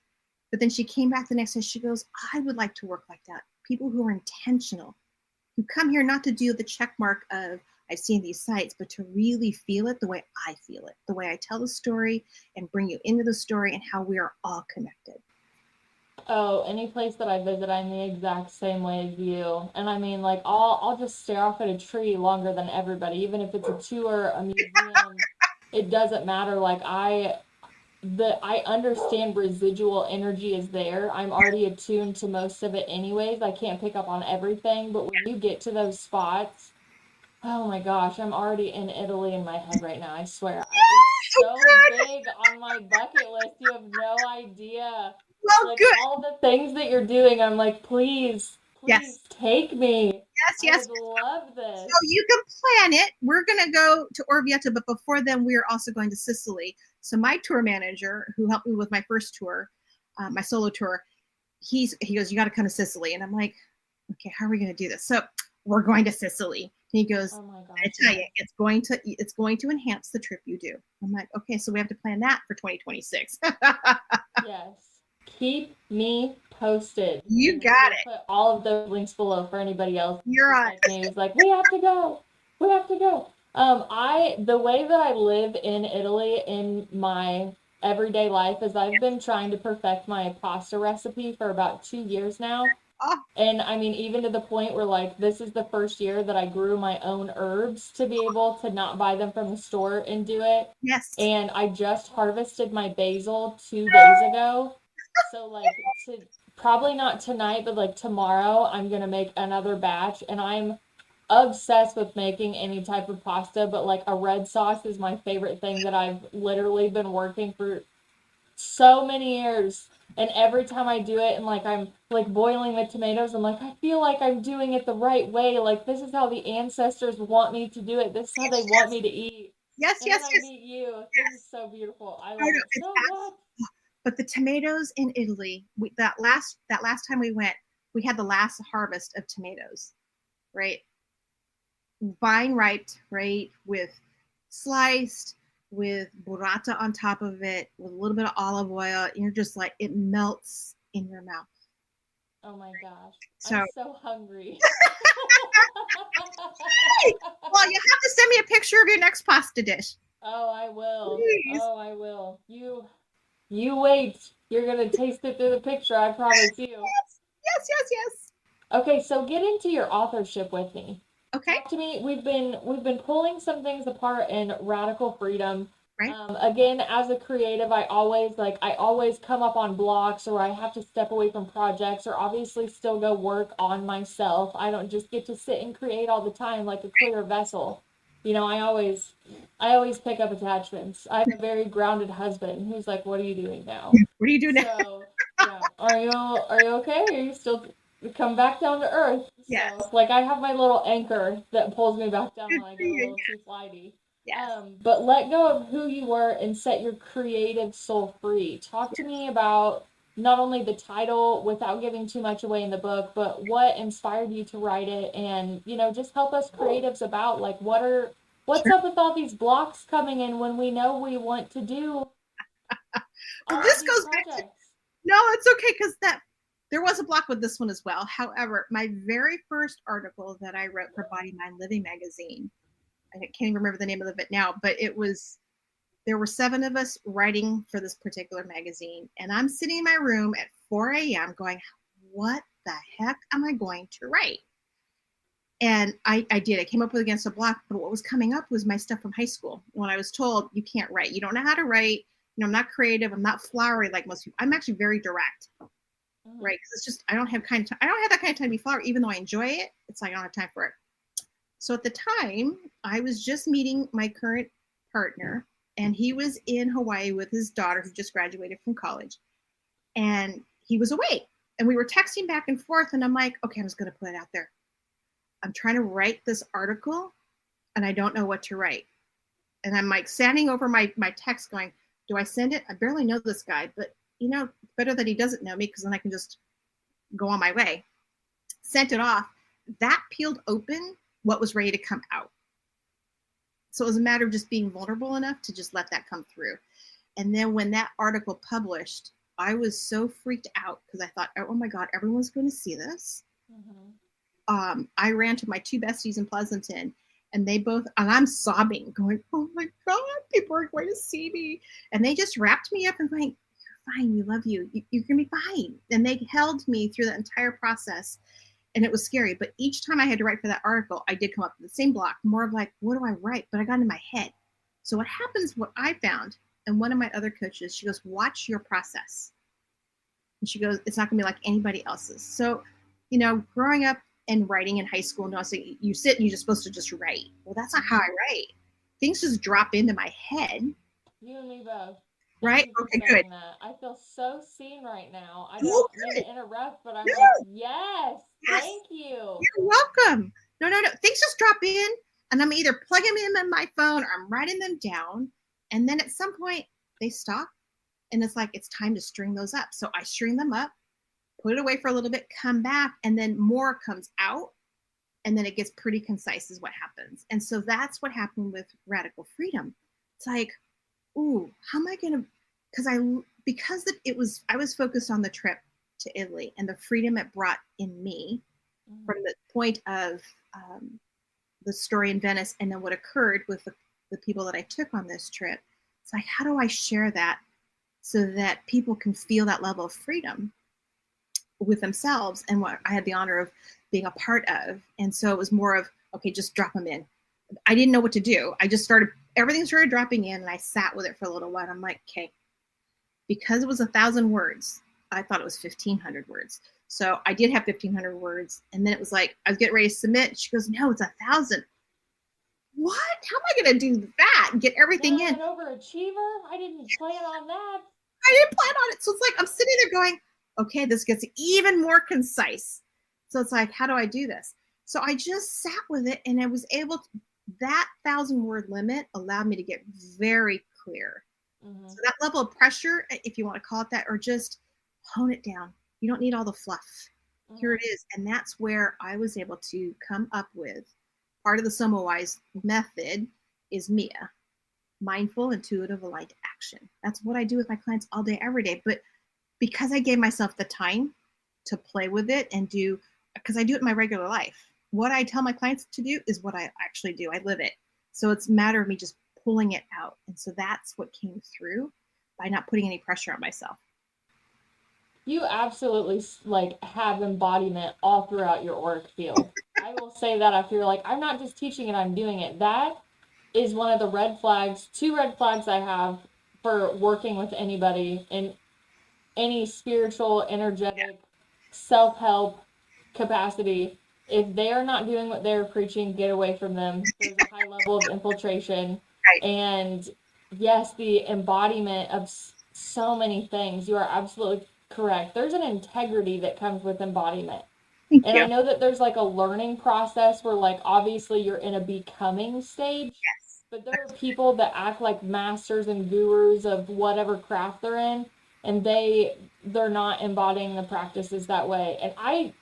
But then she came back the next day. She goes, I would like to work like that. People who are intentional, who come here not to do the check mark of, I've seen these sites, but to really feel it the way I feel it, the way I tell the story and bring you into the story and how we are all connected. Oh, any place that I visit, I'm the exact same way as you. And I mean, like, I'll just stare off at a tree longer than everybody, even if it's a tour, a museum, it doesn't matter. Like, I understand residual energy is there. I'm already attuned to most of it anyways. I can't pick up on everything, but when you get to those spots, oh my gosh, I'm already in Italy in my head right now, I swear. It's so big on my bucket list. You have no idea. Well, Like, good. all the things that you're doing, I'm like, please Yes. take me. Yes. I would love this. So you can plan it. We're going to go to Orvieto, but before then, we are also going to Sicily. So my tour manager, who helped me with my first tour, my solo tour, he goes, you got to come to Sicily. And I'm like, okay, how are we going to do this? So we're going to Sicily. And he goes, oh my gosh, I tell you, it's going to enhance the trip you do. I'm like, okay, so we have to plan that for 2026. Yes. Keep me posted. You got it. Put all of those links below for anybody else. You're on. Like me, who's like, we have to go. The way that I live in Italy in my everyday life is I've been trying to perfect my pasta recipe for about 2 years now. Oh. And I mean, even to the point where, like, this is the first year that I grew my own herbs to be able to not buy them from the store and do it. Yes. And I just harvested my basil 2 days ago. So, like, probably not tonight, but like tomorrow, I'm going to make another batch. And I'm obsessed with making any type of pasta, but like a red sauce is my favorite thing that I've literally been working for so many years. And every time I do it and like I'm like boiling the tomatoes, I'm like, I feel like I'm doing it the right way. Like, this is how the ancestors want me to do it. This is how they want me to eat. Yes. And then I meet you. This is so beautiful. I love it so much. But the tomatoes in Italy, that last time we went, we had the last harvest of tomatoes, right? Vine ripe, right? With sliced, with burrata on top of it, with a little bit of olive oil. You're just like, it melts in your mouth. Oh my gosh. I'm so hungry. Well, you have to send me a picture of your next pasta dish. Oh, I will. Please. Oh, I will. You wait. You're going to taste it through the picture, I promise you. Yes. Okay, so get into your authorship with me. Okay. Talk to me. We've been pulling some things apart in Radical Freedom. Right. Again, as a creative, I always come up on blocks, or I have to step away from projects, or obviously still go work on myself. I don't just get to sit and create all the time like a clear vessel. You know, I always pick up attachments. I have a very grounded husband who's like, "What are you doing now? What are you doing now?" So, yeah. Are you okay? Are you still come back down to earth? Yes. So, like, I have my little anchor that pulls me back down when I get a little too flighty. Yes. But let go of who you were and set your creative soul free. Talk to me about not only the title, without giving too much away in the book, but what inspired you to write it, and, you know, just help us creatives about, like, what's up with all these blocks coming in when we know we want to do well, this goes back to, no, it's okay, because there was a block with this one as well. However, my very first article that I wrote for BodyMind Living magazine, I can't even remember the name of it now, but there were 7 of us writing for this particular magazine. And I'm sitting in my room at 4 a.m. going, what the heck am I going to write? And I did. I came up with Against a Block, but what was coming up was my stuff from high school. When I was told, you can't write. You don't know how to write. I'm not creative. I'm not flowery like most people. I'm actually very direct, right? Because it's just I don't have that kind of time to be flowery, even though I enjoy it. It's like I don't have time for it. So at the time, I was just meeting my current partner, and he was in Hawaii with his daughter who just graduated from college, and he was away. And we were texting back and forth, and I'm like, okay, I'm just going to put it out there. I'm trying to write this article, and I don't know what to write. And I'm like standing over my text going, do I send it? I barely know this guy, but better that he doesn't know me, because then I can just go on my way. Sent it off. That peeled open what was ready to come out. So it was a matter of just being vulnerable enough to just let that come through. And then when that article published, I was so freaked out because I thought, oh my God, everyone's going to see this. Mm-hmm. I ran to my two besties in Pleasanton, and they both, and I'm sobbing, going, oh my God, people are going to see me. And they just wrapped me up and going, you're fine, we love you. You're going to be fine. And they held me through the entire process. And it was scary. But each time I had to write for that article, I did come up with the same block, more of like, what do I write? But I got in my head. So what happens, what I found, and one of my other coaches, she goes, watch your process. And she goes, it's not going to be like anybody else's. So, growing up and writing in high school, you sit and you're just supposed to just write. Well, that's not how I write. Things just drop into my head. You and me both. Right? Okay, good. That. I feel so seen right now. I don't mean to interrupt, but I'm like, yes, thank you. You're welcome. No. Things just drop in, and I'm either plugging them in my phone or I'm writing them down. And then at some point, they stop. And it's like, it's time to string those up. So I string them up, put it away for a little bit, come back, and then more comes out. And then it gets pretty concise is what happens. And so that's what happened with Radical Freedom. It's like, ooh, how am I going to, I was focused on the trip to Italy and the freedom it brought in me from the point of the story in Venice, and then what occurred with the people that I took on this trip. It's like, how do I share that so that people can feel that level of freedom with themselves and what I had the honor of being a part of? And so it was more of, okay, just drop them in. I didn't know what to do. Everything started dropping in, and I sat with it for a little while. I'm like, okay, because it was 1,000 words, I thought it was 1,500 words. So I did have 1,500 words. And then it was like, I was getting ready to submit. She goes, no, it's 1,000. What? How am I going to do that and get everything in? An overachiever? I didn't plan on that. I didn't plan on it. So it's like, I'm sitting there going, okay, this gets even more concise. So it's like, how do I do this? So I just sat with it, and I was able to, that 1,000-word limit allowed me to get very clear. Mm-hmm. So that level of pressure, if you want to call it that, or just hone it down. You don't need all the fluff. Mm-hmm. Here it is. And that's where I was able to come up with part of the Somawise method is MIA, mindful, intuitive, aligned action. That's what I do with my clients all day, every day. But because I gave myself the time to play with it and because I do it in my regular life. What I tell my clients to do is what I actually do. I live it. So it's a matter of me just pulling it out. And so that's what came through by not putting any pressure on myself. You absolutely have embodiment all throughout your work field. I will say that. I feel like I'm not just teaching it, I'm doing it. That is one of the two red flags I have for working with anybody in any spiritual, energetic, self-help capacity. If they are not doing what they're preaching, get away from them. There's a high level of infiltration. Right. And yes, the embodiment of so many things. You are absolutely correct. There's an integrity that comes with embodiment. Thank you. I know that there's a learning process where obviously you're in a becoming stage. Yes. But there are people that act like masters and gurus of whatever craft they're in, and they're not embodying the practices that way. And I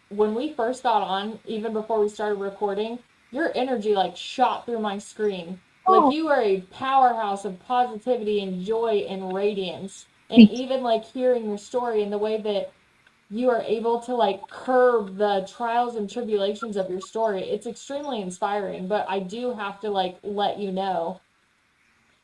when we first got on, even before we started recording, your energy shot through my screen. You are a powerhouse of positivity and joy and radiance. And even hearing your story and the way that you are able to curb the trials and tribulations of your story, it's extremely inspiring. But I do have to let you know,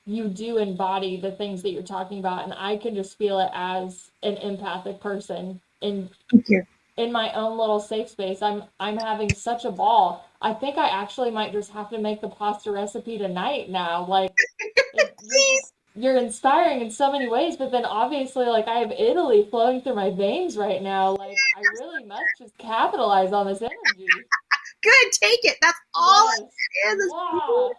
you do embody the things that you're talking about, and I can just feel it as an empathic person. And thank you. In my own little safe space, I'm having such a ball. I think I actually might just have to make the pasta recipe tonight now. you're inspiring in so many ways, but then obviously like I have Italy flowing through my veins right now. Like I really must just capitalize on this energy. Good, take it. That's all Yes. it is. It's beautiful. Wow.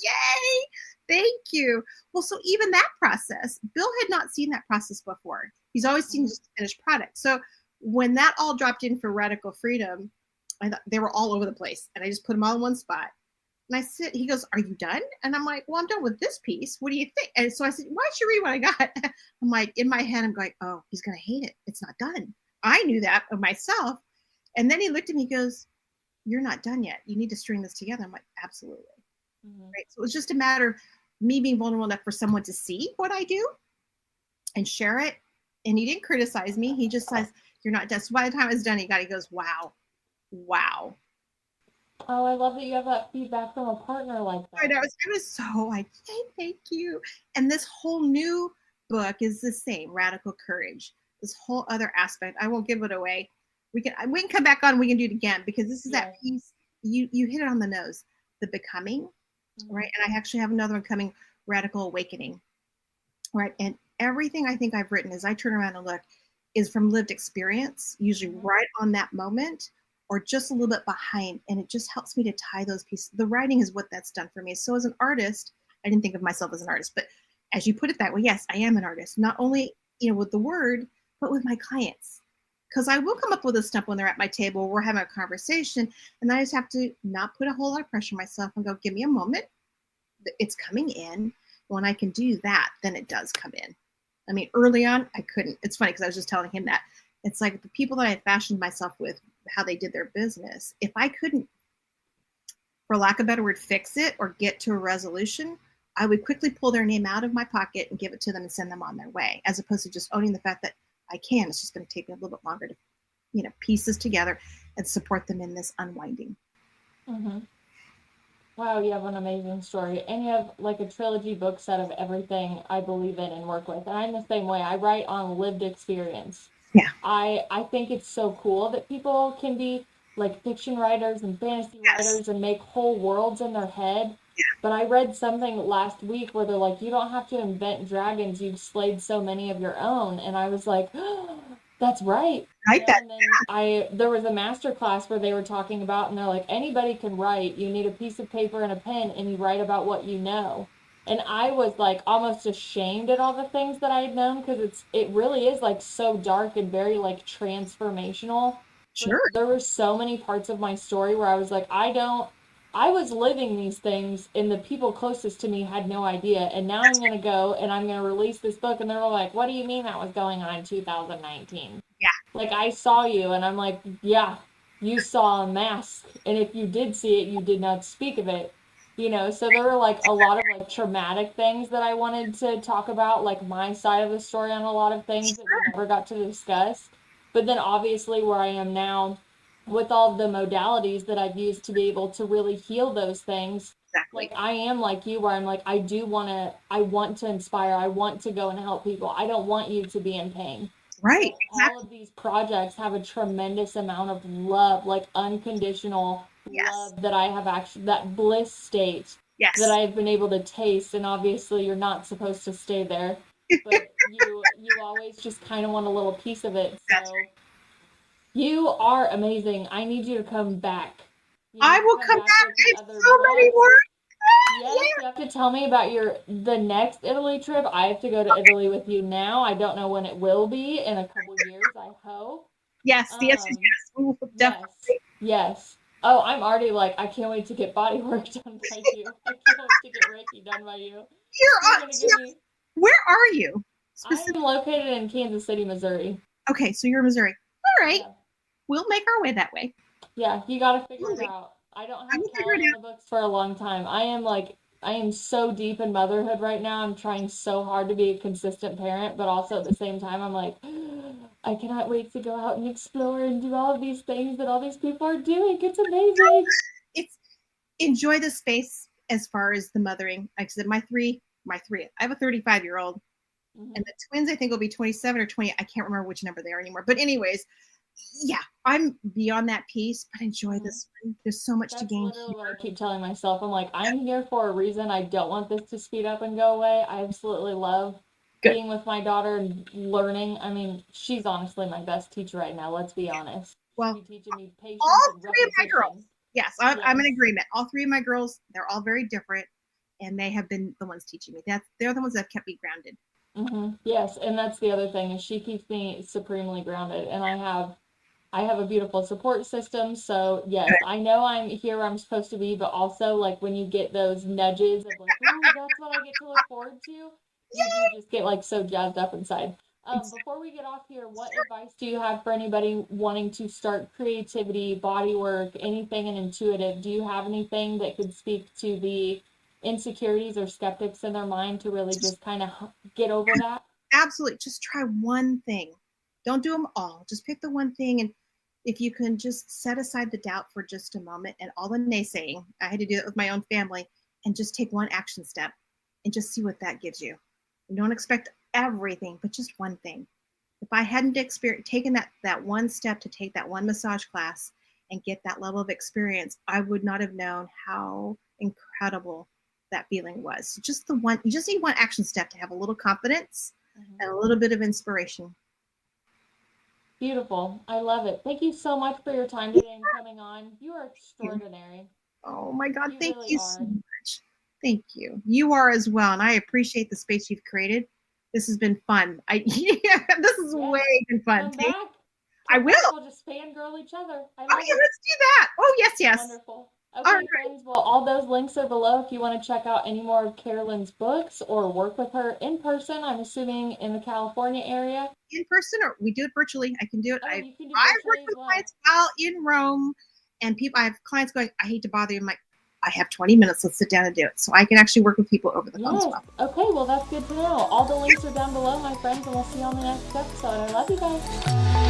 Yay. Thank you. Well, so even that process, Bill had not seen that process before. He's always seen just the finished product. So when that all dropped in for Radical Freedom, I thought they were all over the place. And I just put them all in one spot. And I said, he goes, "Are you done?" And I'm like, "Well, I'm done with this piece. What do you think?" And so I said, "Why don't you read what I got?" I'm like, in my head, I'm going, "Oh, he's going to hate it. It's not done." I knew that of myself. And then he looked at me, he goes, "You're not done yet. You need to string this together." I'm like, "Absolutely." Right. So it was just a matter of me being vulnerable enough for someone to see what I do and share it. And he didn't criticize me. He just says, "You're not done." So by the time I was done, he goes, "Wow, wow." Oh, I love that you have that feedback from a partner like that. I was so like, "Hey, thank you." And this whole new book is the same, Radical Courage. This whole other aspect. I won't give it away. We can come back on. We can do it again because this is that piece. You hit it on the nose. The becoming, right? And I actually have another one coming, Radical Awakening, right? And everything I think I've written, as I turn around and look, is from lived experience, usually right on that moment, or just a little bit behind, and it just helps me to tie those pieces. The writing is what that's done for me. So as an artist, I didn't think of myself as an artist, but as you put it that way, yes, I am an artist. Not only with the word, but with my clients, because I will come up with a stuff when they're at my table. We're having a conversation, and I just have to not put a whole lot of pressure on myself and go, "Give me a moment. It's coming in." When I can do that, then it does come in. I mean, early on, I couldn't. It's funny because I was just telling him that. It's like the people that I fashioned myself with, how they did their business. If I couldn't, for lack of a better word, fix it or get to a resolution, I would quickly pull their name out of my pocket and give it to them and send them on their way, as opposed to just owning the fact that I can. It's just going to take me a little bit longer to, piece this together and support them in this unwinding. Wow, you have an amazing story. And you have like a trilogy book set of everything I believe in and work with. And I'm the same way. I write on lived experience. Yeah. I think it's so cool that people can be like fiction writers and fantasy writers and make whole worlds in their head. Yeah. But I read something last week where they're like, you don't have to invent dragons. You've slayed so many of your own. And I was like, oh, that's right. Right. And then there was a master class where they were talking about, and they're like, anybody can write. You need a piece of paper and a pen, and you write about what you know. And I was like almost ashamed at all the things that I had known, because it really is like so dark and very like transformational. Sure. But there were so many parts of my story where I was like, I was living these things, and the people closest to me had no idea. And now I'm going to go and I'm going to release this book. And they're like, what do you mean that was going on in 2019? Yeah. Like, I saw you. And I'm like, yeah, you saw a mask. And if you did see it, you did not speak of it. So there were like a lot of like traumatic things that I wanted to talk about, like my side of the story on a lot of things that we never got to discuss. But then obviously where I am now, with all the modalities that I've used to be able to really heal those things. Exactly. Like I am like you, where I'm like, I want to inspire. I want to go and help people. I don't want you to be in pain. Right. So all of these projects have a tremendous amount of love, like unconditional love that I have actually, that bliss state that I've been able to taste. And obviously you're not supposed to stay there, but you always just kind of want a little piece of it. So you are amazing. I need you to come back. I will come back. I have so many words. Yes, you have to tell me about the next Italy trip. I have to go to Italy with you now. I don't know when it will be, in a couple years, I hope. Yes, the answer is yes. Ooh, definitely. Yes. Oh, I'm already like, I can't wait to get body work done by you. I can't wait to get Reiki done by you. Where are you? I'm located in Kansas City, Missouri. Okay, so you're in Missouri. All right. Yeah. We'll make our way that way. Yeah, you got to figure it out. I don't have Carolyn in the books for a long time. I am so deep in motherhood right now. I'm trying so hard to be a consistent parent, but also at the same time, I'm like, I cannot wait to go out and explore and do all of these things that all these people are doing. It's amazing. Enjoy the space as far as the mothering. Like I said, my three, I have a 35-year-old, and the twins I think will be 27 or 20. I can't remember which number they are anymore. But anyways, Yeah, I'm beyond that piece, but enjoy this one. There's so much to That's gain literally what I here. keep telling myself. I'm like, I'm here for a reason. I don't want this to speed up and go away. I absolutely love Good. being with my daughter and learning. I mean, she's honestly my best teacher right now. Let's be honest. Well, She'd be teaching me patience all and three of my girls. repetition. Yes, I'm in Yes. agreement. All three of my girls, they're all very different, and they have been the ones teaching me. They're the ones that have kept me grounded. Yes, and that's the other thing is she keeps me supremely grounded, and I have a beautiful support system. So yes, I know I'm here where I'm supposed to be, but also like when you get those nudges of like, ooh, that's what I get to look forward to, you do Yay! just get like so jazzed up inside. Exactly. Before we get off here, what advice do you have for anybody wanting to start creativity, body work, anything in intuitive? Do you have anything that could speak to the insecurities or skeptics in their mind to really just kind of get over that? Absolutely. Just try one thing. Don't do them all. Just pick the one thing. And if you can just set aside the doubt for just a moment and all the naysaying, I had to do that with my own family, and just take one action step and just see what that gives you. And don't expect everything, but just one thing. If I hadn't taken that one step to take that one massage class and get that level of experience, I would not have known how incredible that feeling was. So just the one, you just need one action step to have a little confidence and a little bit of inspiration. Beautiful. I love it. Thank you so much for your time today and coming on. You are extraordinary. Oh my God, You thank really you so are. much. Thank you. You are as well, and I appreciate the space you've created. This has been fun. This is Yes. way been fun. Come back. I Come will. back. We'll just fangirl each other. I love Okay, it. let's do that. Oh yes, yes. Wonderful. All Okay, right. friends. Well, all those links are below if you want to check out any more of Carolyn's books or work with her in person. I'm assuming in the California area. In person, or we do it virtually. I can do it. Oh, I've you can do worked virtually as with well. clients while in Rome, and I have clients going, I hate to bother you. I'm like, I have 20 minutes. Let's sit down and do it. So I can actually work with people over the phone as Yes. well. Okay, well, that's good to know. All the links are down below, my friends, and we'll see you on the next episode. I love you guys.